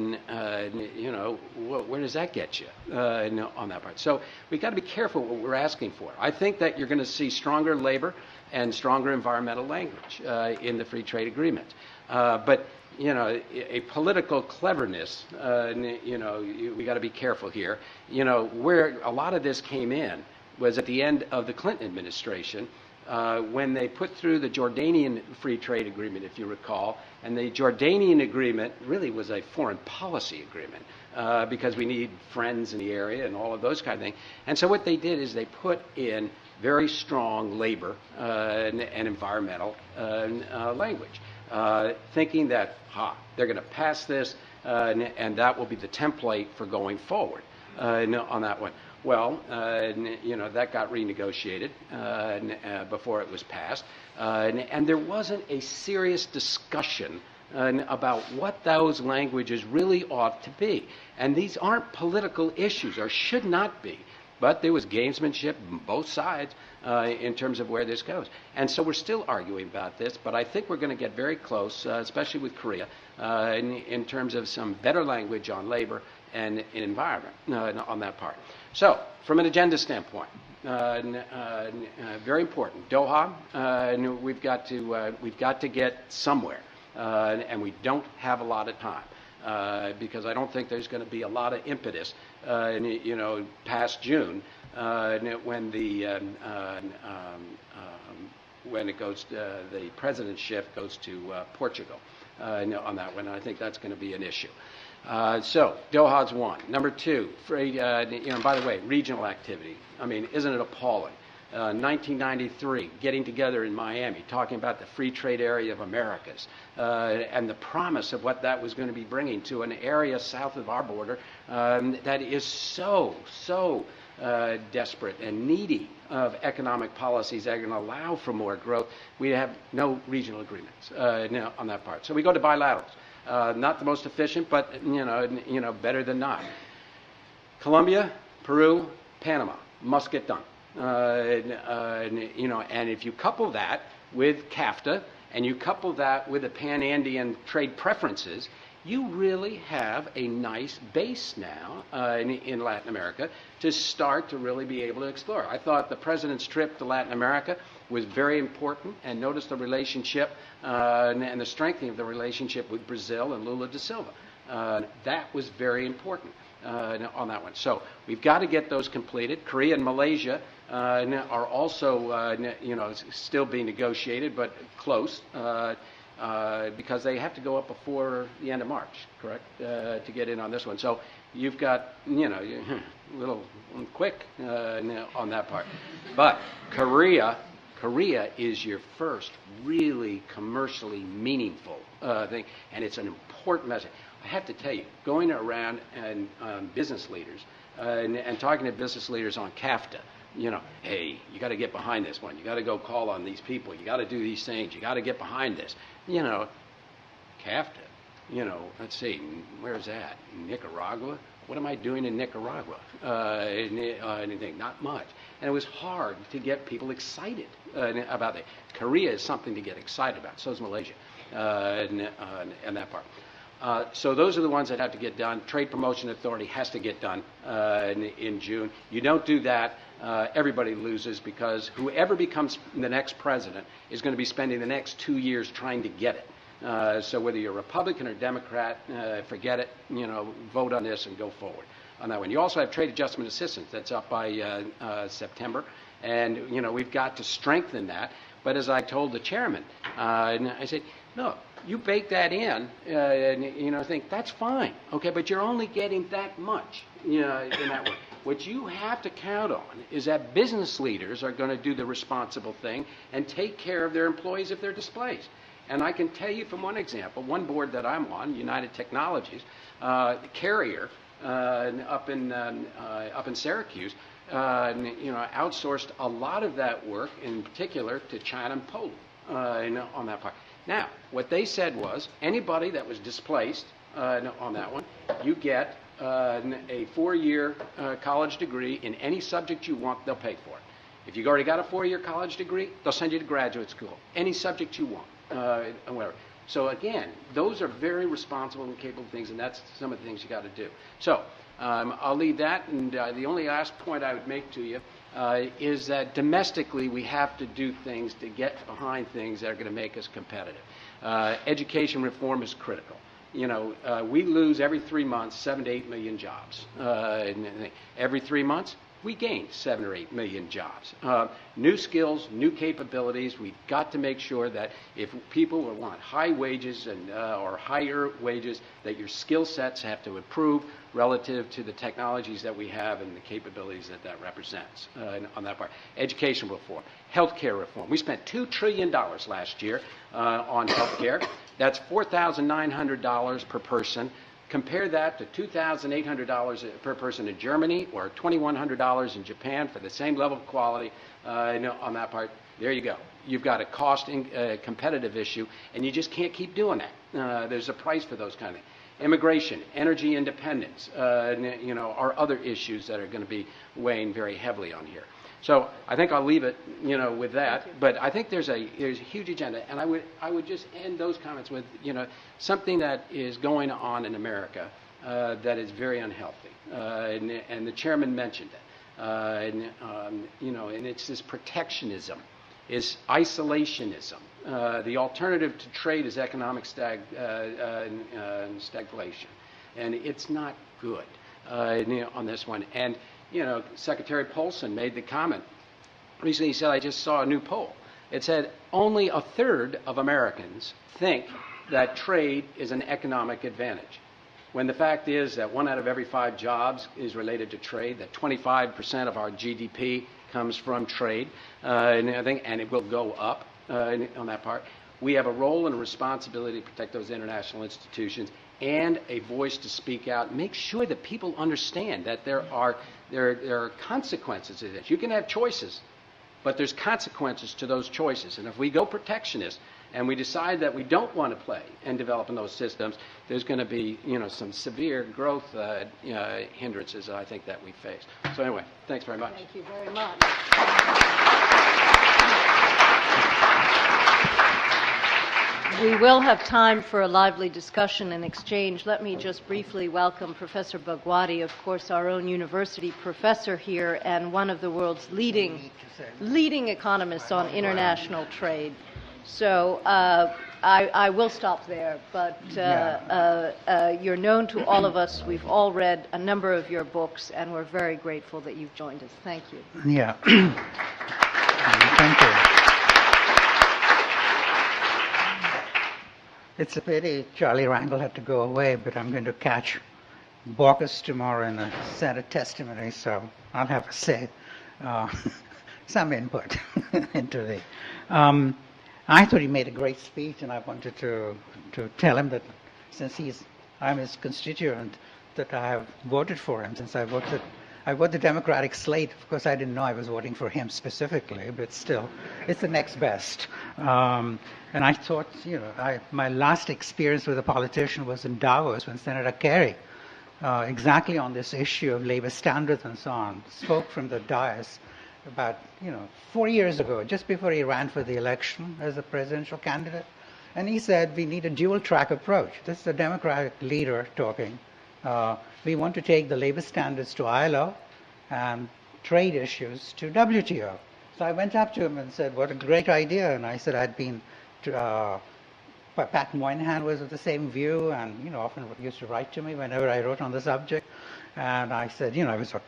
does that get you on that part? So we've got to be careful what we're asking for. I think that you're going to see stronger labor and stronger environmental language in the free trade agreement. But a political cleverness, we got to be careful here. Where a lot of this came in was at the end of the Clinton administration, when they put through the Jordanian free trade agreement, if you recall, and the Jordanian agreement really was a foreign policy agreement because we need friends in the area and all of those kind of things. And so what they did is they put in very strong labor and environmental language, thinking that, they're going to pass this and that will be the template for going forward on that one. Well, that got renegotiated before it was passed, and there wasn't a serious discussion about what those languages really ought to be. And these aren't political issues, or should not be, but there was gamesmanship on both sides in terms of where this goes. And so we're still arguing about this, but I think we're going to get very close, especially with Korea, in terms of some better language on labor and environment on that part. So, from an agenda standpoint, very important. Doha, we've got to get somewhere, and we don't have a lot of time because I don't think there's going to be a lot of impetus, past June when it goes, the presidentship goes to Portugal on that one. I think that's going to be an issue. So Doha's one. Number two, by the way, regional activity. I mean, isn't it appalling? 1993, getting together in Miami, talking about the free trade area of Americas and the promise of what that was going to be bringing to an area south of our border that is so desperate and needy of economic policies that are going to allow for more growth. We have no regional agreements now on that part. So we go to bilaterals. Not the most efficient, but better than not. Colombia, Peru, Panama must get done. And if you couple that with CAFTA and you couple that with the Pan-Andean trade preferences, you really have a nice base now in Latin America to start to really be able to explore. I thought the president's trip to Latin America was very important, and notice the relationship and the strengthening of the relationship with Brazil and Lula da Silva. That was very important on that one. So we've got to get those completed. Korea and Malaysia are also still being negotiated, but close. Because they have to go up before the end of March, correct, to get in on this one. So you've got, a little quick on that part. But Korea is your first really commercially meaningful thing, and it's an important message. I have to tell you, going around and business leaders and talking to business leaders on CAFTA, hey, you got to get behind this one. You got to go call on these people. You got to do these things. You got to get behind this. CAFTA, let's see, where's that? Nicaragua? What am I doing in Nicaragua? Anything? Not much. And it was hard to get people excited about it. Korea is something to get excited about. So is Malaysia and that part. So those are the ones that have to get done. Trade Promotion Authority has to get done in June. You don't do that, everybody loses, because whoever becomes the next president is going to be spending the next 2 years trying to get it. So whether you're Republican or Democrat, forget it, vote on this and go forward on that one. You also have trade adjustment assistance that's up by September, and we've got to strengthen that. But as I told the chairman, I said, no, you bake that in, and think that's fine, okay, but you're only getting that much, in that way. What you have to count on is that business leaders are going to do the responsible thing and take care of their employees if they're displaced. And I can tell you from one example, one board that I'm on, United Technologies, Carrier up in Syracuse, outsourced a lot of that work, in particular to China and Poland on that part. Now, what they said was, anybody that was displaced on that one, you get a 4-year college degree in any subject you want, they'll pay for it. If you've already got a 4-year college degree, they'll send you to graduate school, any subject you want, and whatever. So again, those are very responsible and capable things, and that's some of the things you got to do. So I'll leave that, and the only last point I would make to you is that domestically we have to do things to get behind things that are going to make us competitive. Education reform is critical. You know, we lose every 3 months 7 to 8 million jobs. Every 3 months, we gain 7 or 8 million jobs. New skills, new capabilities. We've got to make sure that if people want high wages and or higher wages, that your skill sets have to improve relative to the technologies that we have and the capabilities that that represents on that part. Education reform, healthcare reform. We spent $2 trillion last year on healthcare. That's $4,900 per person. Compare that to $2,800 per person in Germany or $2,100 in Japan for the same level of quality on that part. There you go. You've got a cost competitive issue, and you just can't keep doing that. There's a price for those kind of things. Immigration, energy independence, are other issues that are going to be weighing very heavily on here. So I think I'll leave it, with that. But I think there's a huge agenda, and I would just end those comments with, something that is going on in America that is very unhealthy, and the chairman mentioned it, and it's this protectionism, is isolationism. The alternative to trade is economic stagflation, and it's not good on this one. And Secretary Paulson made the comment recently. He said, I just saw a new poll. It said only a third of Americans think that trade is an economic advantage, when the fact is that 1 out of every 5 jobs is related to trade, that 25% of our GDP comes from trade, and it will go up on that part. We have a role and a responsibility to protect those international institutions and a voice to speak out. Make sure that people understand that there are consequences to this. You can have choices, but there's consequences to those choices. And if we go protectionist and we decide that we don't want to play and develop in those systems, there's going to be some severe growth hindrances I think that we face. So anyway, thanks very much. Thank you very much. We will have time for a lively discussion and exchange. Let me just briefly welcome Professor Bhagwati, of course, our own university professor here and one of the world's leading economists on international trade. So I will stop there, but you're known to all of us. We've all read a number of your books, and we're very grateful that you've joined us. Thank you. Yeah. Thank you. It's a pity Charlie Rangel had to go away, but I'm going to catch Baucus tomorrow in a Senate testimony, so I'll have to say some input into the. I thought he made a great speech, and I wanted to tell him that since I'm his constituent, that I have voted for him since I voted the Democratic slate. Of course, I didn't know I was voting for him specifically, but still, it's the next best. And I thought, my last experience with a politician was in Davos when Senator Kerry, exactly on this issue of labor standards and so on, spoke from the dais about, 4 years ago, just before he ran for the election as a presidential candidate. And he said, we need a dual-track approach. This is a Democratic leader talking. We want to take the labor standards to ILO and trade issues to WTO. So I went up to him and said, what a great idea. And I said I'd been Pat Moynihan was of the same view and, often used to write to me whenever I wrote on the subject. And I said, I was a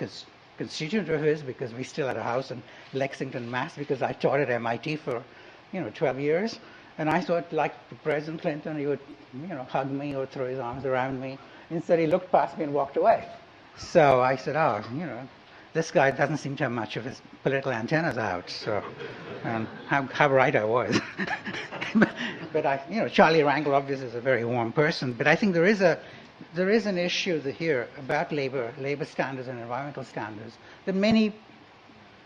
constituent of his because we still had a house in Lexington, Mass, because I taught at MIT for, 12 years. And I thought, like President Clinton, he would, hug me or throw his arms around me. Instead, he looked past me and walked away. So I said, this guy doesn't seem to have much of his political antennas out. So, and how right I was. But Charlie Rangel obviously is a very warm person. But I think there is an issue here about labor standards and environmental standards that many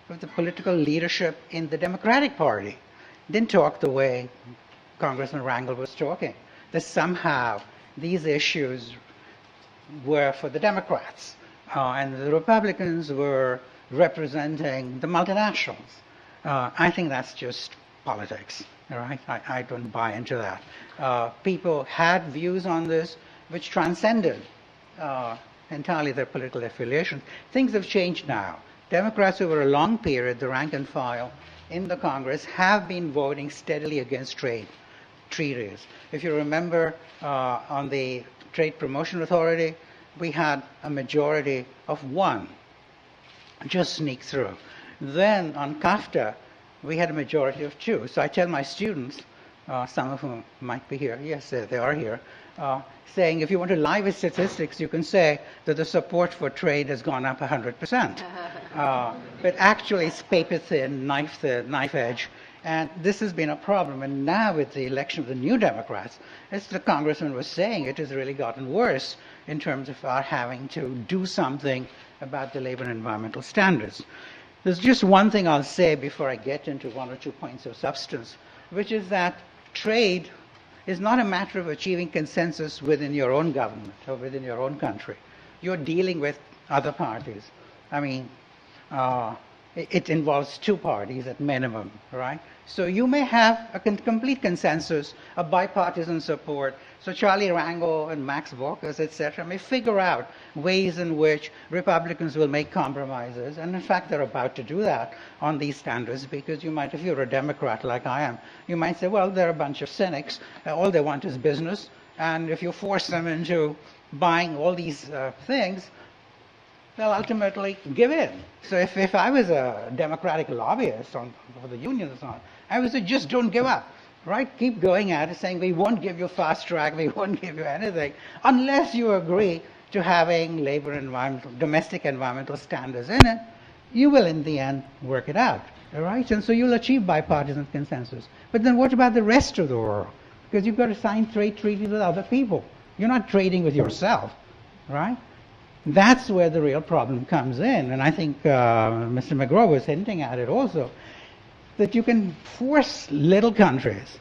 of the political leadership in the Democratic Party didn't talk the way Congressman Rangel was talking. That somehow these issues were for the Democrats, and the Republicans were representing the multinationals. I think that's just politics. All right, I don't buy into that. People had views on this which transcended entirely their political affiliations. Things have changed now. Democrats over a long period, the rank and file in the Congress, have been voting steadily against trade treaties. If you remember, on the Trade Promotion Authority, we had a majority of 1 just sneak through. Then on CAFTA, we had a majority of 2. So I tell my students, some of whom might be here, yes, they are here, saying if you want to lie with statistics, you can say that the support for trade has gone up 100%. But actually it's paper thin, knife edge. And this has been a problem. And now with the election of the new Democrats, as the Congressman was saying, it has really gotten worse in terms of our having to do something about the labor and environmental standards. There's just one thing I'll say before I get into 1 or 2 points of substance, which is that trade is not a matter of achieving consensus within your own government or within your own country. You're dealing with other parties. I mean, it involves 2 parties at minimum, right? So you may have a complete consensus, a bipartisan support. So Charlie Rangel and Max Baucus, etc., may figure out ways in which Republicans will make compromises. And in fact, they're about to do that on these standards, because you might, if you're a Democrat like I am, you might say, well, they're a bunch of cynics. All they want is business. And if you force them into buying all these things, they'll ultimately give in. So if I was a Democratic lobbyist for the unions, I would say, just don't give up, right? Keep going at it, saying we won't give you fast track, we won't give you anything, unless you agree to having labor environmental, domestic environmental standards in it. You will, in the end, work it out, all right? And so you'll achieve bipartisan consensus. But then what about the rest of the world? Because you've got to sign trade treaties with other people. You're not trading with yourself, right? That's where the real problem comes in. And I think Mr. McGraw was hinting at it also, that you can force little countries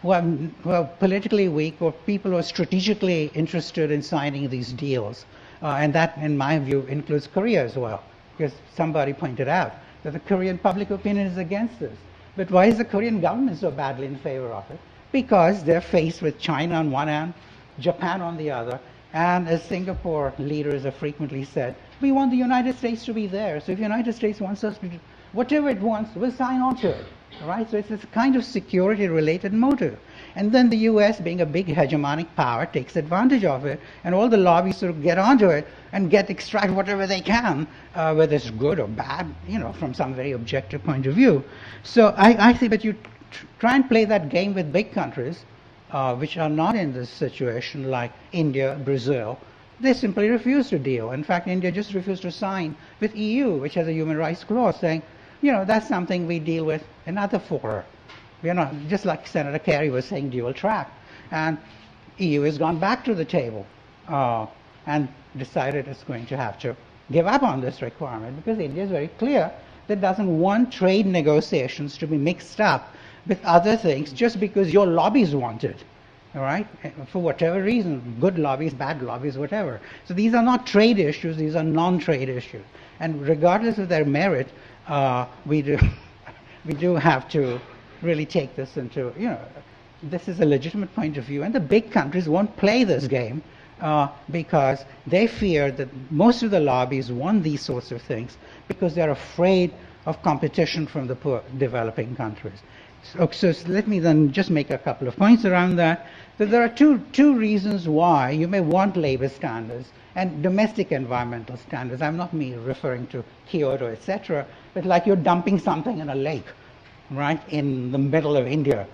who are politically weak or people who are strategically interested in signing these deals. And that, in my view, includes Korea as well, because somebody pointed out that the Korean public opinion is against this. But why is the Korean government so badly in favor of it? Because they're faced with China on one hand, Japan on the other, and as Singapore leaders have frequently said, we want the United States to be there. So if the United States wants us to do whatever it wants, we'll sign on to it. Right? So it's this kind of security-related motive. And then the U.S., being a big hegemonic power, takes advantage of it, and all the lobbies sort of get onto it and extract whatever they can, whether it's good or bad, from some very objective point of view. So I think that you try and play that game with big countries, which are not in this situation, like India, Brazil. They simply refuse to deal. In fact, India just refused to sign with EU, which has a human rights clause, saying, that's something we deal with in other fora. We're not, just like Senator Kerry was saying, dual track. And EU has gone back to the table and decided it's going to have to give up on this requirement, because India is very clear that it doesn't want trade negotiations to be mixed up with other things just because your lobbies want it, all right? For whatever reason, good lobbies, bad lobbies, whatever. So these are not trade issues, these are non-trade issues. And regardless of their merit, we do have to really take this into, this is a legitimate point of view, and the big countries won't play this game because they fear that most of the lobbies want these sorts of things because they're afraid of competition from the poor developing countries. So let me then just make a couple of points around that. So there are two reasons why you may want labor standards and domestic environmental standards. I'm not referring to Kyoto, etc., but like you're dumping something in a lake, right, in the middle of India.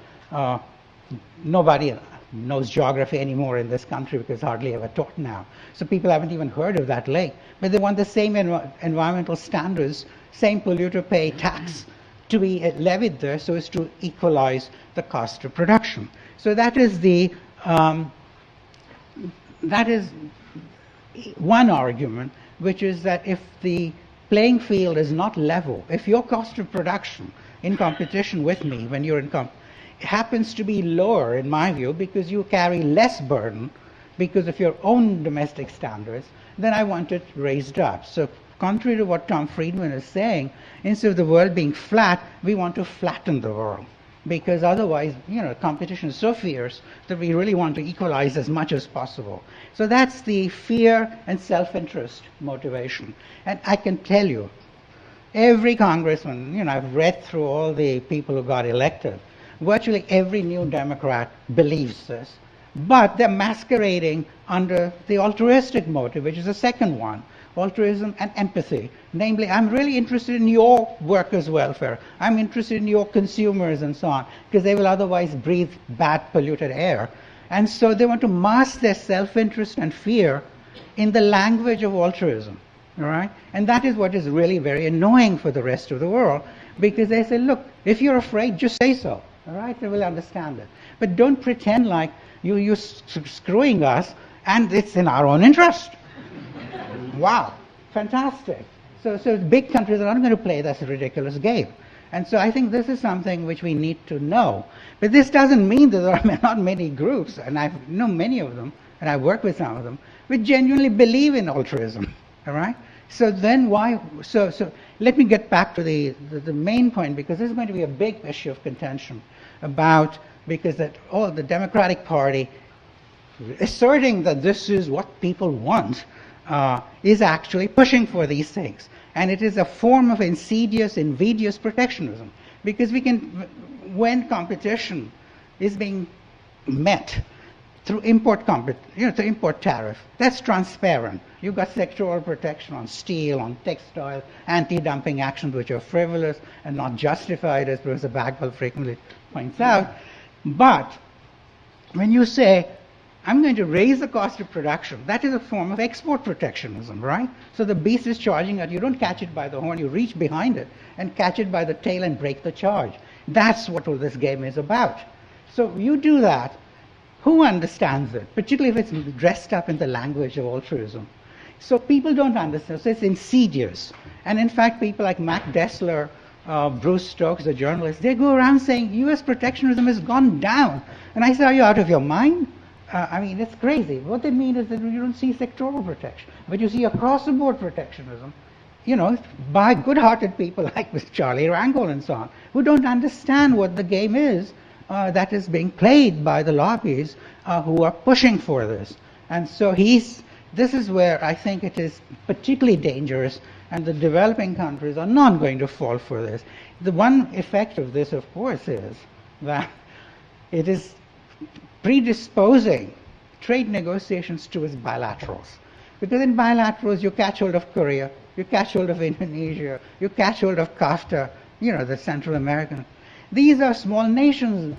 Nobody knows geography anymore in this country because it's hardly ever taught now. So people haven't even heard of that lake. But they want the same environmental standards, same polluter pay tax to be levied there so as to equalize the cost of production. So that is one argument, which is that if the playing field is not level, if your cost of production in competition with me when you're in happens to be lower, in my view, because you carry less burden because of your own domestic standards, then I want it raised up. So contrary to what Tom Friedman is saying, instead of the world being flat, we want to flatten the world. Because otherwise, competition is so fierce that we really want to equalize as much as possible. So that's the fear and self-interest motivation. And I can tell you, every congressman, I've read through all the people who got elected, virtually every new Democrat believes this. But they're masquerading under the altruistic motive, which is the second one, altruism and empathy. Namely, I'm really interested in your workers' welfare. I'm interested in your consumers and so on, because they will otherwise breathe bad, polluted air. And so they want to mask their self-interest and fear in the language of altruism. All right? And that is what is really very annoying for the rest of the world, because they say, look, if you're afraid, just say so. All right? They will understand it. But don't pretend like you're screwing us and it's in our own interest. Wow, fantastic. So big countries are not going to play this ridiculous game. And so I think this is something which we need to know. But this doesn't mean that there are not many groups, and I know many of them, and I work with some of them, which genuinely believe in altruism. All right? So then why? So let me get back to the main point, because this is going to be a big issue of contention because the Democratic Party asserting that this is what people want is actually pushing for these things. And it is a form of invidious protectionism. Because when competition is being met through import tariff, that's transparent. You've got sectoral protection on steel, on textiles, anti-dumping actions which are frivolous and not justified, as Professor Bhagwati frequently points out. But when you say, I'm going to raise the cost of production, that is a form of export protectionism, right? So the beast is charging at you. You don't catch it by the horn, you reach behind it and catch it by the tail and break the charge. That's what all this game is about. So you do that, who understands it? Particularly if it's dressed up in the language of altruism. So people don't understand, so it's insidious. And in fact, people like Mac Dessler, Bruce Stokes, the journalist, they go around saying US protectionism has gone down. And I say, are you out of your mind? I mean, it's crazy. What they mean is that you don't see sectoral protection, but you see across-the-board protectionism, by good-hearted people like Charlie Rangel and so on, who don't understand what the game is that is being played by the lobbies who are pushing for this. And so this is where I think it is particularly dangerous, and the developing countries are not going to fall for this. The one effect of this, of course, is that it is predisposing trade negotiations towards bilaterals. Because in bilaterals, you catch hold of Korea, you catch hold of Indonesia, you catch hold of CAFTA, the Central American. These are small nations,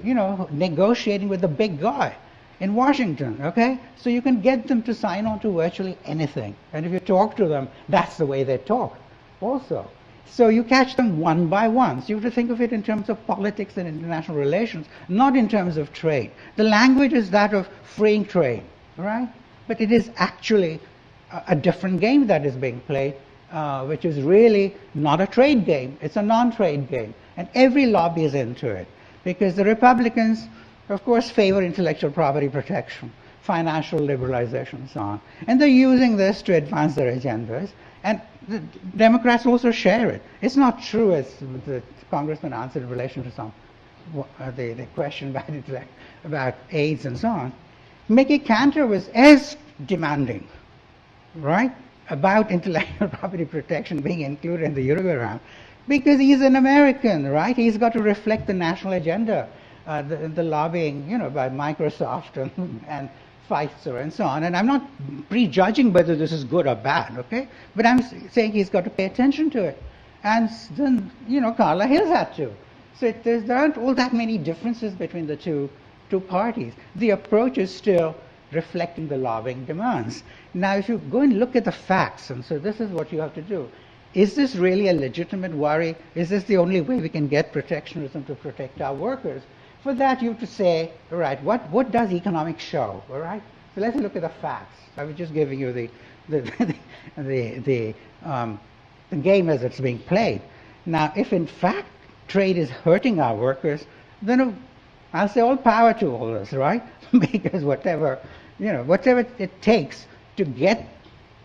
negotiating with the big guy in Washington, okay? So you can get them to sign on to virtually anything. And if you talk to them, that's the way they talk also. So you catch them one by one. So you have to think of it in terms of politics and international relations, not in terms of trade. The language is that of freeing trade, right? But it is actually a different game that is being played, which is really not a trade game. It's a non-trade game. And every lobby is into it. Because the Republicans, of course, favor intellectual property protection, financial liberalization, and so on. And they're using this to advance their agendas. And the Democrats also share it. It's not true, as the Congressman answered in relation to the question about AIDS and so on. Mickey Cantor was as demanding, right, about intellectual property protection being included in the Uruguay round, because he's an American, right? He's got to reflect the national agenda, the lobbying, by Microsoft and Pfizer and so on. And I'm not prejudging whether this is good or bad, okay? But I'm saying he's got to pay attention to it. And then, Carla Hills had to. So there aren't all that many differences between the two parties. The approach is still reflecting the lobbying demands. Now, if you go and look at the facts, and so this is what you have to do. Is this really a legitimate worry? Is this the only way we can get protectionism to protect our workers? For that, you have to say, all right, what does economics show? All right. So let's look at the facts. I was just giving you the game as it's being played. Now, if in fact trade is hurting our workers, then I'll say all power to all this, right? Because whatever it takes to get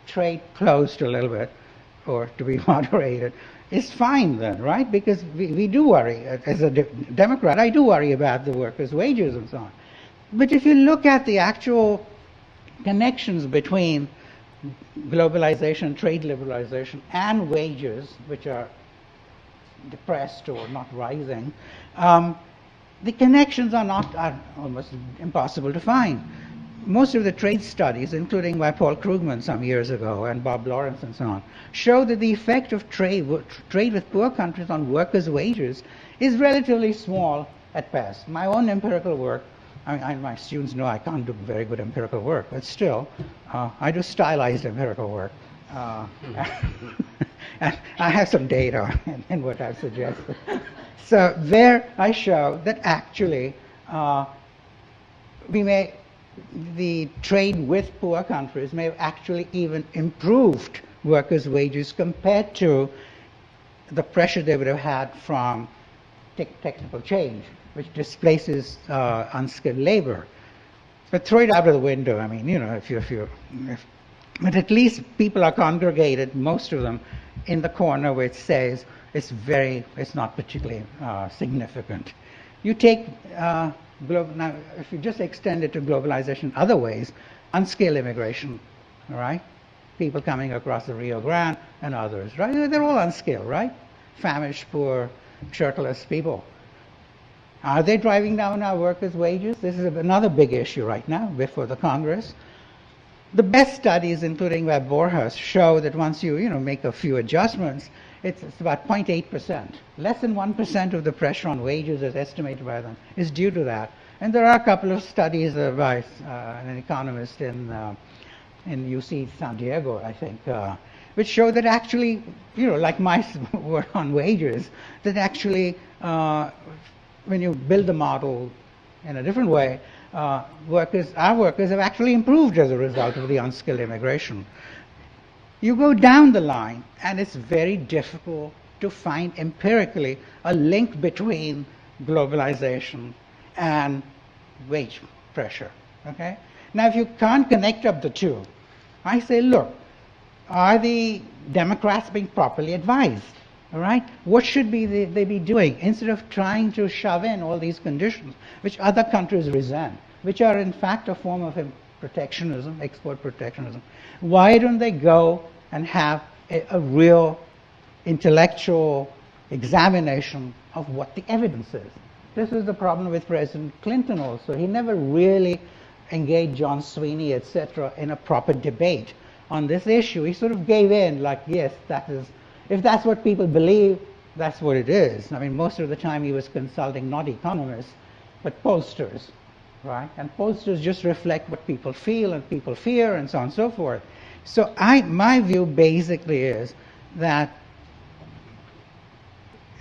trade closed a little bit, or to be moderated, is fine then, right? Because we do worry. As a Democrat, I do worry about the workers' wages and so on. But if you look at the actual connections between globalization, trade liberalization, and wages, which are depressed or not rising, the connections are almost impossible to find. Most of the trade studies, including by Paul Krugman some years ago and Bob Lawrence and so on, show that the effect of trade with poor countries on workers' wages is relatively small at best. My own empirical work, my students know I can't do very good empirical work, but still, I do stylized empirical work. And I have some data in what I've suggested. So there I show that actually the trade with poor countries may have actually even improved workers' wages compared to the pressure they would have had from technical change, which displaces unskilled labor. But throw it out of the window. I mean, you know, but at least people are congregated, most of them, in the corner where it says it's not particularly significant. You take now, if you just extend it to globalization other ways, unskilled immigration, all right? People coming across the Rio Grande and others, right? They're all unskilled, right? Famished, poor, shirtless people. Are they driving down our workers' wages? This is another big issue right now before the Congress. The best studies, including by Borjas, show that once you make a few adjustments, it's about 0.8%. Less than 1% of the pressure on wages as estimated by them is due to that. And there are a couple of studies by an economist in UC San Diego, I think, which show that actually, like my work on wages, that actually when you build the model in a different way, our workers have actually improved as a result of the unskilled immigration. You go down the line, and it's very difficult to find empirically a link between globalization and wage pressure. Okay? Now, if you can't connect up the two, I say, look, are the Democrats being properly advised? All right? What should they be doing instead of trying to shove in all these conditions which other countries resent, which are in fact a form of protectionism, export protectionism? Why don't they go and have a real intellectual examination of what the evidence is? This was the problem with President Clinton also. He never really engaged John Sweeney, etc., in a proper debate on this issue. He sort of gave in, like, yes, if that's what people believe, that's what it is. I mean, most of the time he was consulting not economists, but pollsters, right? And pollsters just reflect what people feel and people fear and so on and so forth. So my view basically is that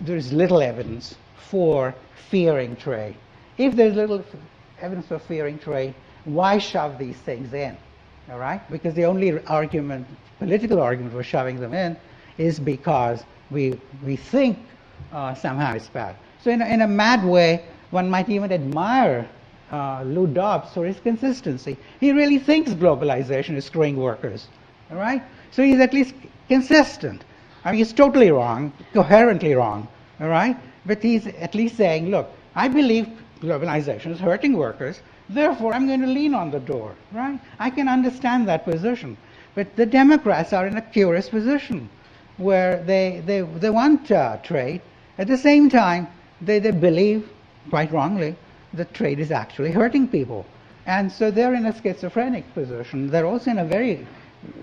there's little evidence for fearing trade. If there's little evidence for fearing trade, why shove these things in? All right? Because the only political argument for shoving them in is because we think somehow it's bad. So in a mad way, one might even admire Lou Dobbs for his consistency. He really thinks globalization is screwing workers. All right? So he's at least consistent. I mean, he's totally wrong, coherently wrong. All right? But he's at least saying, look, I believe globalization is hurting workers, therefore I'm going to lean on the door. Right? I can understand that position. But the Democrats are in a curious position where they want trade. At the same time, they believe, quite wrongly, that trade is actually hurting people. And so they're in a schizophrenic position. They're also in a very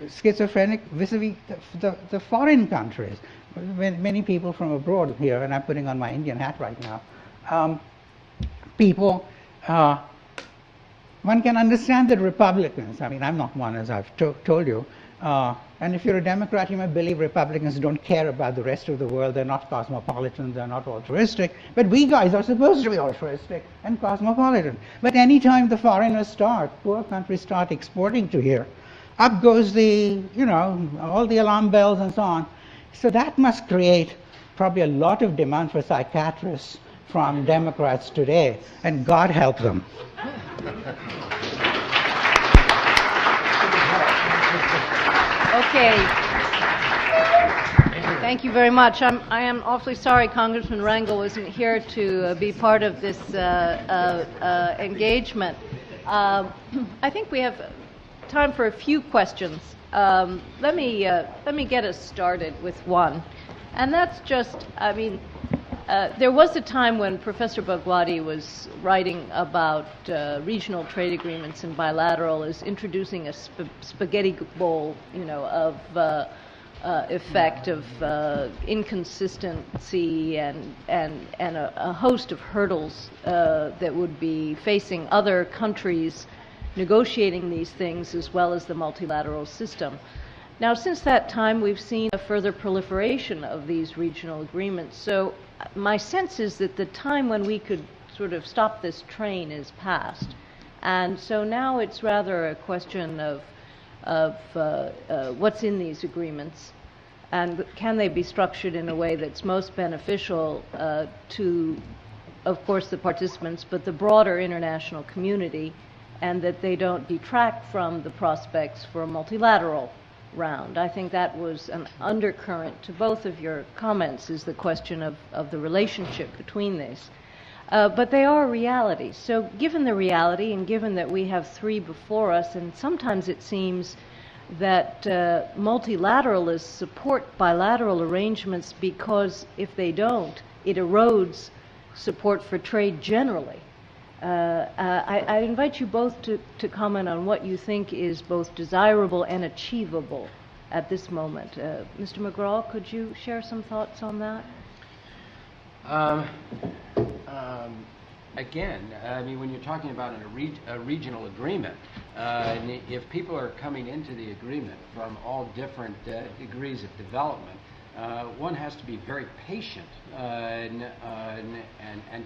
schizophrenic vis-a-vis the foreign countries. Many people from abroad here, and I'm putting on my Indian hat right now, one can understand that Republicans, I mean, I'm not one, as I've told you, and if you're a Democrat, you may believe Republicans don't care about the rest of the world. They're not cosmopolitan. They're not altruistic. But we guys are supposed to be altruistic and cosmopolitan. But anytime the foreigners poor countries start exporting to here, up goes all the alarm bells and so on. So that must create probably a lot of demand for psychiatrists from Democrats today, and God help them. Okay. Thank you very much. I am awfully sorry Congressman Rangel wasn't here to be part of this engagement. I think we have time for a few questions. Let me get us started with one, and that's just, I mean, there was a time when Professor Bhagwati was writing about regional trade agreements and bilateral as introducing a spaghetti bowl, you know, of effect of inconsistency and a host of hurdles that would be facing other countries negotiating these things as well as the multilateral system. Now, since that time, we've seen a further proliferation of these regional agreements. So my sense is that the time when we could sort of stop this train is past. And so now it's rather a question of what's in these agreements, and can they be structured in a way that's most beneficial to, of course, the participants, but the broader international community, and that they don't detract from the prospects for a multilateral round. I think that was an undercurrent to both of your comments, is the question of the relationship between these. But they are realities. So given the reality, and given that we have three before us, and sometimes it seems that multilateralists support bilateral arrangements because if they don't, it erodes support for trade generally. I invite you both to comment on what you think is both desirable and achievable at this moment. Mr. McGraw, could you share some thoughts on that? Again, I mean, when you're talking about a regional agreement, if people are coming into the agreement from all different degrees of development, one has to be very patient and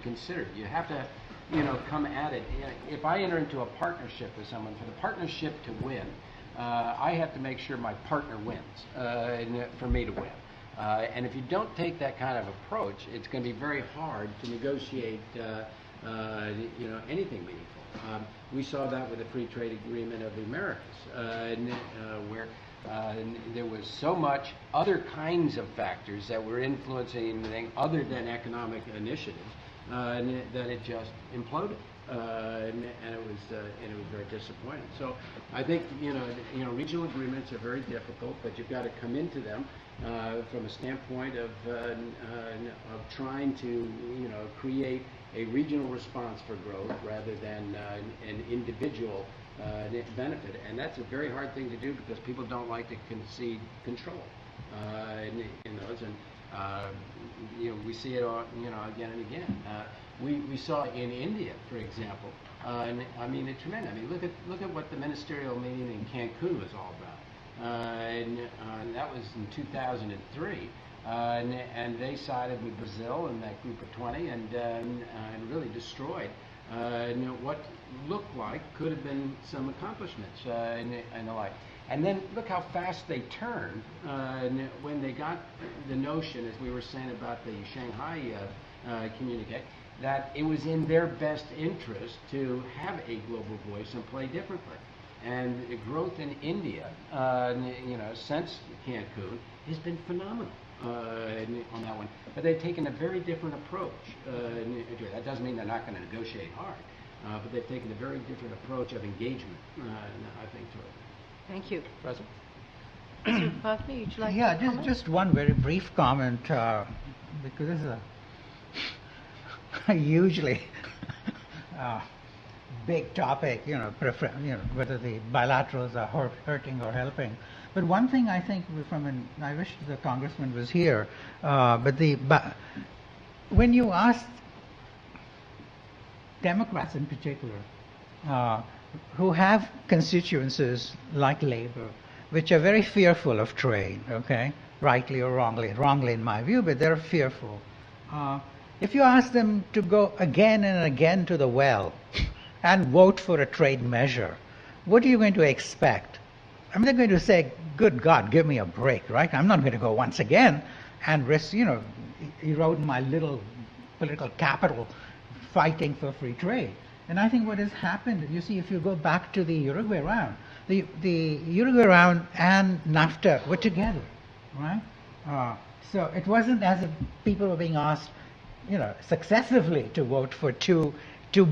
considered. You have to, you know, come at it. If I enter into a partnership with someone, for the partnership to win, I have to make sure my partner wins for me to win. And if you don't take that kind of approach, it's going to be very hard to negotiate, you know, anything meaningful. We saw that with the free trade agreement of the Americas, where there was so much other kinds of factors that were influencing anything other than economic initiative, that it just imploded. And it was very disappointing. So I think you know regional agreements are very difficult, but you've got to come into them from a standpoint of trying to create a regional response for growth rather than an individual benefit, and that's a very hard thing to do because people don't like to concede control in those, and we see it again and again. We saw in India, for example, and I mean it's tremendous. I mean look at what the ministerial meeting in Cancun was all about, and that was in 2003, and they sided with Brazil and that group of 20, and really destroyed what looked like could have been some accomplishments and the like. And then look how fast they turned when they got the notion, as we were saying about the Shanghai communique, that it was in their best interest to have a global voice and play differently. And the growth in India, since Cancun, has been phenomenal on that one. But they've taken a very different approach. That doesn't mean they're not going to negotiate hard, but they've taken a very different approach of engagement, I think, to it. Thank you. President? Mr. Bhagwati, would you like to comment? Just one very brief comment, because this is a hugely big topic, whether the bilaterals are hurting or helping. But one thing I think I wish the Congressman was here, when you ask Democrats in particular, who have constituencies like labor, which are very fearful of trade, okay, rightly or wrongly in my view, but they're fearful. If you ask them to go again and again to the well and vote for a trade measure, what are you going to expect? I mean, they're going to say, good God, give me a break, right? I'm not going to go once again and risk, erode my little political capital fighting for free trade. And I think what has happened, you see, if you go back to the Uruguay round, the Uruguay round and NAFTA were together, right? So it wasn't as if people were being asked, successively to vote for two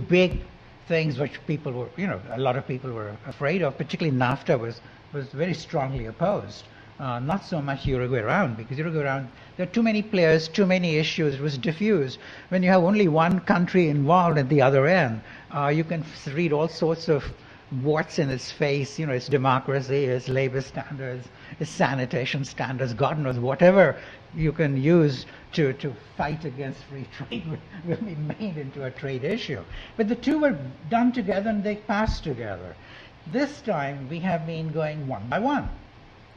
big things which people were, a lot of people were afraid of. Particularly NAFTA was very strongly opposed. Not so much Uruguay round, because Uruguay round, there are too many players, too many issues. It was diffused. When you have only one country involved at the other end, you can read all sorts of warts in its face, its democracy, its labor standards, its sanitation standards, God knows, whatever you can use to fight against free trade will be made into a trade issue. But the two were done together and they passed together. This time we have been going one by one.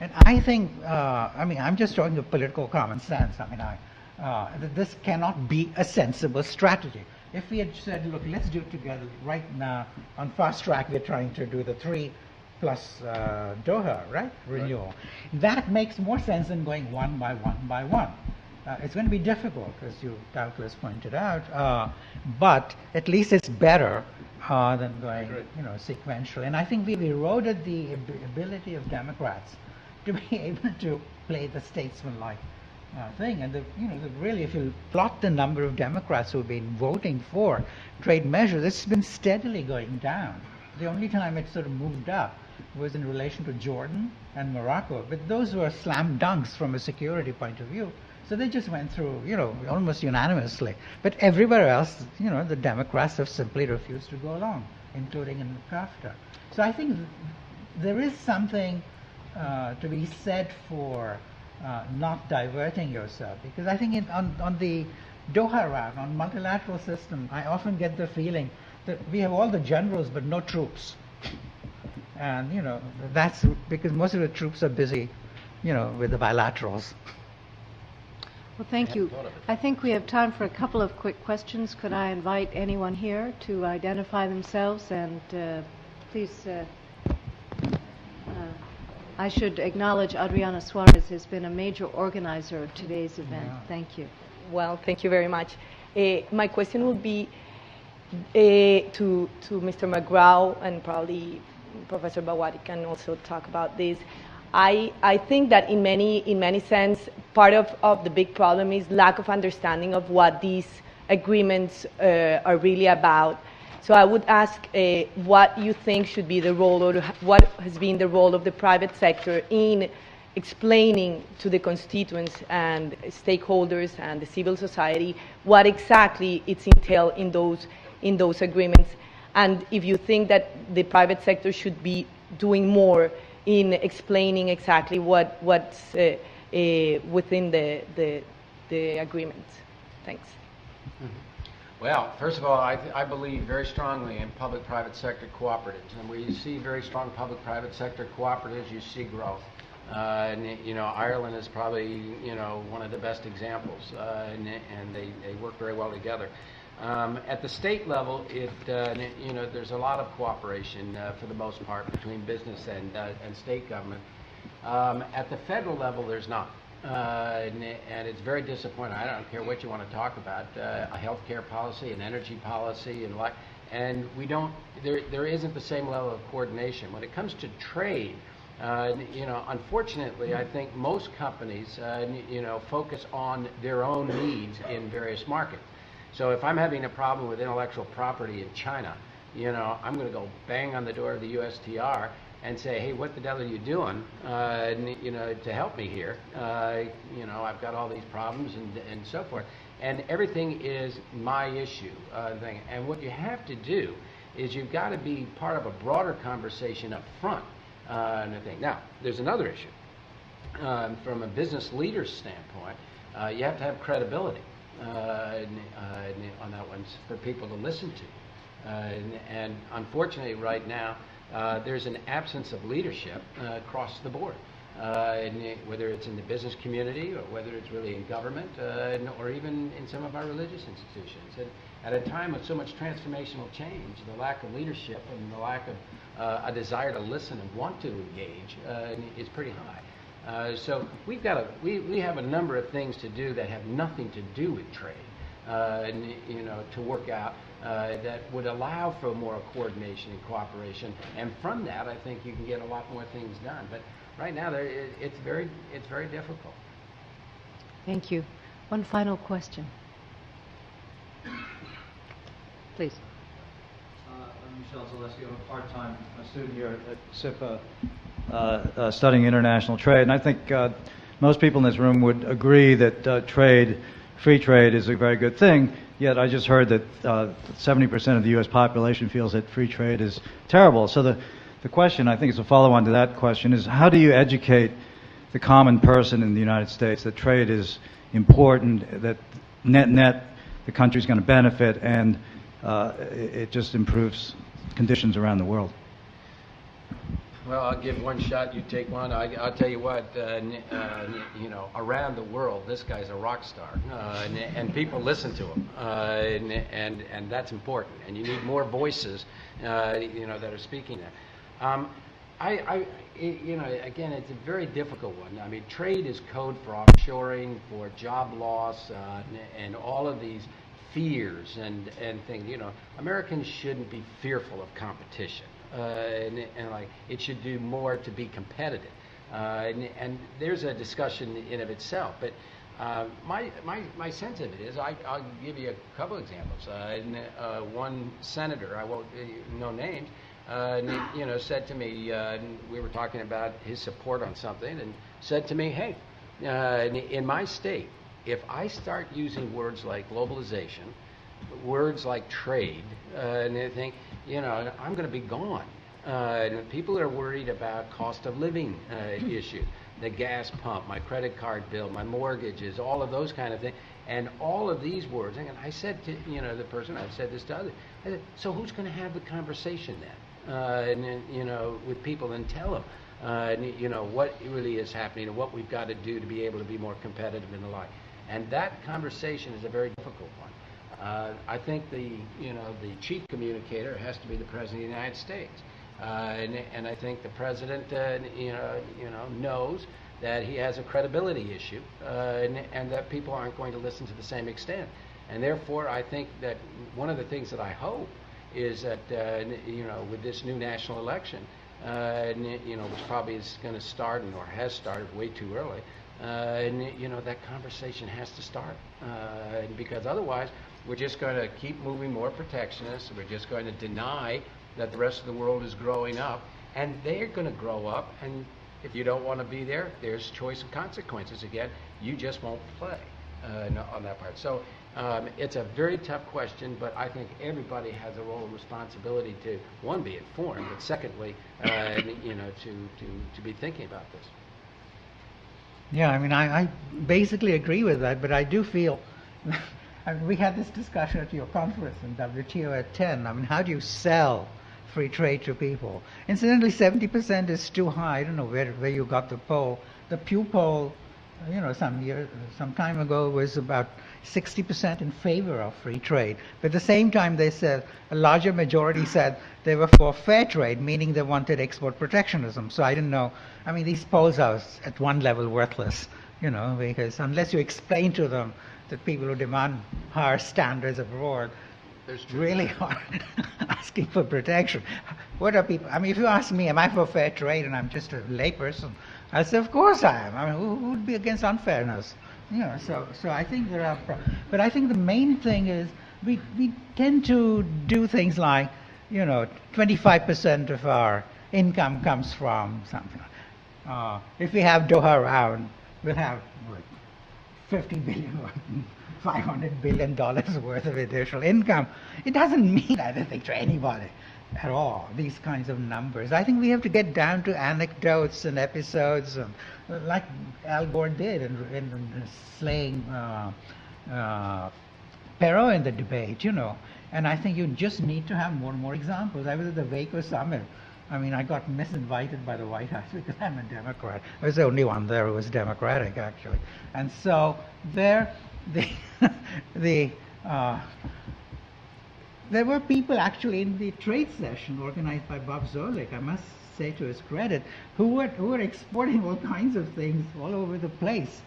And I think, I'm just talking of political common sense. That this cannot be a sensible strategy. If we had said, look, let's do it together right now, on fast track we're trying to do the 3 plus Doha, right? Renewal. That makes more sense than going one by one by one. It's going to be difficult, as you doubtless pointed out, but at least it's better than going, sequentially. And I think we've eroded the ability of Democrats to be able to play the statesman-like thing. And really, if you plot the number of Democrats who've been voting for trade measures, it's been steadily going down. The only time it sort of moved up was in relation to Jordan and Morocco, but those were slam dunks from a security point of view. So they just went through, almost unanimously. But everywhere else, the Democrats have simply refused to go along, including in NAFTA. So I think there is something to be said for not diverting yourself, because I think on the Doha round, on multilateral system, I often get the feeling that we have all the generals but no troops. And, that's because most of the troops are busy, with the bilaterals. Well, thank you. I think we have time for a couple of quick questions. Could I invite anyone here to identify themselves? And please, I should acknowledge Adriana Suarez has been a major organizer of today's event. Yeah. Thank you. Well, thank you very much. My question would be to Mr. McGraw, and probably Professor Bhagwati can also talk about this. I think that in many sense, part of the big problem is lack of understanding of what these agreements are really about. So I would ask what you think should be the role, or what has been the role of the private sector in explaining to the constituents and stakeholders and the civil society what exactly it's entailed in those agreements, and if you think that the private sector should be doing more in explaining exactly what's within the agreement. Thanks. Well, first of all, I believe very strongly in public-private sector cooperatives, and where you see very strong public-private sector cooperatives, you see growth. Ireland is probably one of the best examples, and they work very well together. At the state level, there's a lot of cooperation for the most part between business and state government. At the federal level, there's not. And it's very disappointing. I don't care what you want to talk about, a healthcare policy, an energy policy, and we don't. There isn't the same level of coordination when it comes to trade. Unfortunately, I think most companies, focus on their own needs in various markets. So if I'm having a problem with intellectual property in China, I'm going to go bang on the door of the USTR and say, hey, what the hell are you doing, to help me here? I've got all these problems and so forth. And everything is my issue thing. And what you have to do is you've got to be part of a broader conversation up front. Now, there's another issue. From a business leader's standpoint, you have to have credibility on that one for people to listen to. And unfortunately, right now, there's an absence of leadership across the board, whether it's in the business community or whether it's really in government or even in some of our religious institutions. And at a time of so much transformational change, the lack of leadership and the lack of a desire to listen and want to engage is pretty high. So we have a number of things to do that have nothing to do with trade, to work out that would allow for more coordination and cooperation. And from that, I think you can get a lot more things done. But right now, it's very difficult. Thank you. One final question. Please. I'm Michelle Zaleski. I'm a part-time student here at SIPA studying international trade. And I think most people in this room would agree that free trade is a very good thing. Yet I just heard that 70% of the U.S. population feels that free trade is terrible. So the question, I think is a follow-on to that question, is how do you educate the common person in the United States that trade is important, that net the country's going to benefit, and it just improves conditions around the world? Well, I'll give one shot, you take one. I'll tell you what, you know, around the world, this guy's a rock star, and people listen to him, and that's important. And you need more voices, you know, that are speaking there. You know, again, it's a very difficult one. I mean, trade is code for offshoring, for job loss, and all of these fears and things. You know, Americans shouldn't be fearful of competition. And like it should do more to be competitive, and there's a discussion in of itself. But my sense of it is, I'll give you a couple examples. One senator, I won't no names, you know, said to me, we were talking about his support on something, and said to me, hey, in my state, if I start using words like globalization, words like trade, and everything, you know, I'm going to be gone. People are worried about cost of living issues, the gas pump, my credit card bill, my mortgages, all of those kind of things. And all of these words, and I said to, you know, the person, I've said this to others, I said, so who's going to have the conversation then, you know, with people and tell them, you know, what really is happening and what we've got to do to be able to be more competitive and the like. And that conversation is a very difficult one. I think the chief communicator has to be the President of the United States, and I think the President, knows that he has a credibility issue, and that people aren't going to listen to the same extent. And therefore, I think that one of the things that I hope is that with this new national election, which probably is going to start or has started way too early, that conversation has to start, because otherwise we're just going to keep moving more protectionist. We're just going to deny that the rest of the world is growing up, and they're going to grow up, and if you don't want to be there, there's choice and consequences again. You just won't play on that part. So it's a very tough question, but I think everybody has a role and responsibility to, one, be informed, but secondly, to be thinking about this. Yeah, I mean, I basically agree with that, but I do feel, I mean, we had this discussion at your conference in WTO at 10. I mean, how do you sell free trade to people? Incidentally, 70% is too high. I don't know where you got the poll. The Pew poll, some time ago, was about 60% in favor of free trade. But at the same time, they said a larger majority said they were for fair trade, meaning they wanted export protectionism. So I didn't know. I mean, these polls are at one level worthless, because unless you explain to them that people who demand higher standards abroad really are asking for protection. What are people? I mean, if you ask me, am I for fair trade, and I'm just a layperson, I say, of course I am. I mean, who would be against unfairness? So I think there are, but I think the main thing is we tend to do things like, 25% of our income comes from something. If we have Doha round, we'll have $50 billion or $500 billion worth of additional income. It doesn't mean anything to anybody at all, these kinds of numbers. I think we have to get down to anecdotes and episodes, like Al Gore did in slaying Perot in the debate, And I think you just need to have more and more examples. I was at the Waco Summit. I mean, I got misinvited by the White House because I'm a Democrat. I was the only one there who was Democratic, actually. And so there were people actually in the trade session organized by Bob Zoellick, I must say to his credit, who were exporting all kinds of things all over the place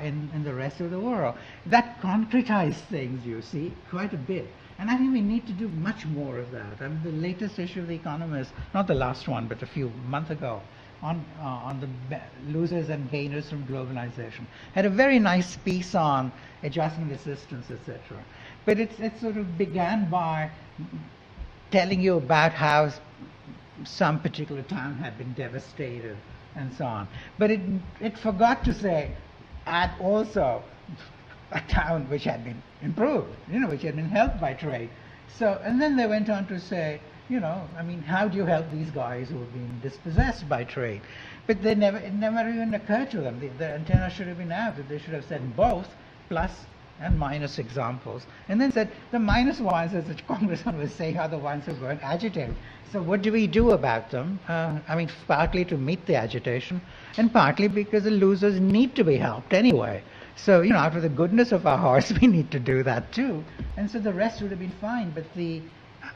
in the rest of the world. That concretized things, you see, quite a bit. And I think we need to do much more of that. I mean, the latest issue of The Economist, not the last one, but a few months ago, on the losers and gainers from globalization. Had a very nice piece on adjustment assistance, etc. But it sort of began by telling you about how some particular town had been devastated and so on. But it forgot to say, and also a town which had been improved, which had been helped by trade. So, and then they went on to say, how do you help these guys who have been dispossessed by trade? But it never even occurred to them. The antenna should have been out, that they should have said both, plus and minus examples. And then said, the minus ones, as the Congressman was saying, are the ones who go and agitate. So what do we do about them? Partly to meet the agitation, and partly because the losers need to be helped anyway. So, out of the goodness of our hearts, we need to do that too. And so the rest would have been fine. But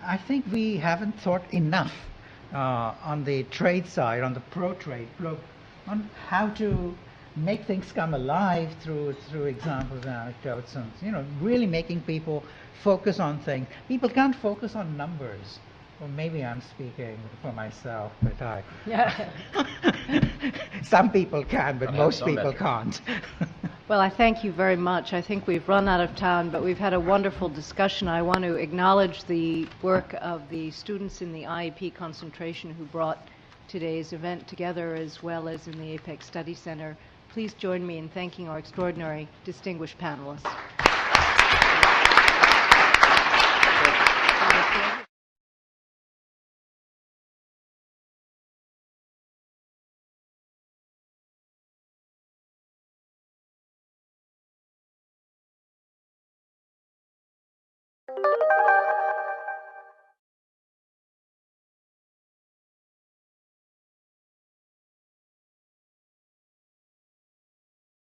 I think we haven't thought enough on the trade side, on the pro-trade, on how to make things come alive through examples and anecdotes, and really making people focus on things. People can't focus on numbers. Well, maybe I'm speaking for myself, but some people can, but most people can't. Well, I thank you very much. I think we've run out of time, but we've had a wonderful discussion. I want to acknowledge the work of the students in the IEP concentration who brought today's event together, as well as in the APEC Study Center. Please join me in thanking our extraordinary distinguished panelists.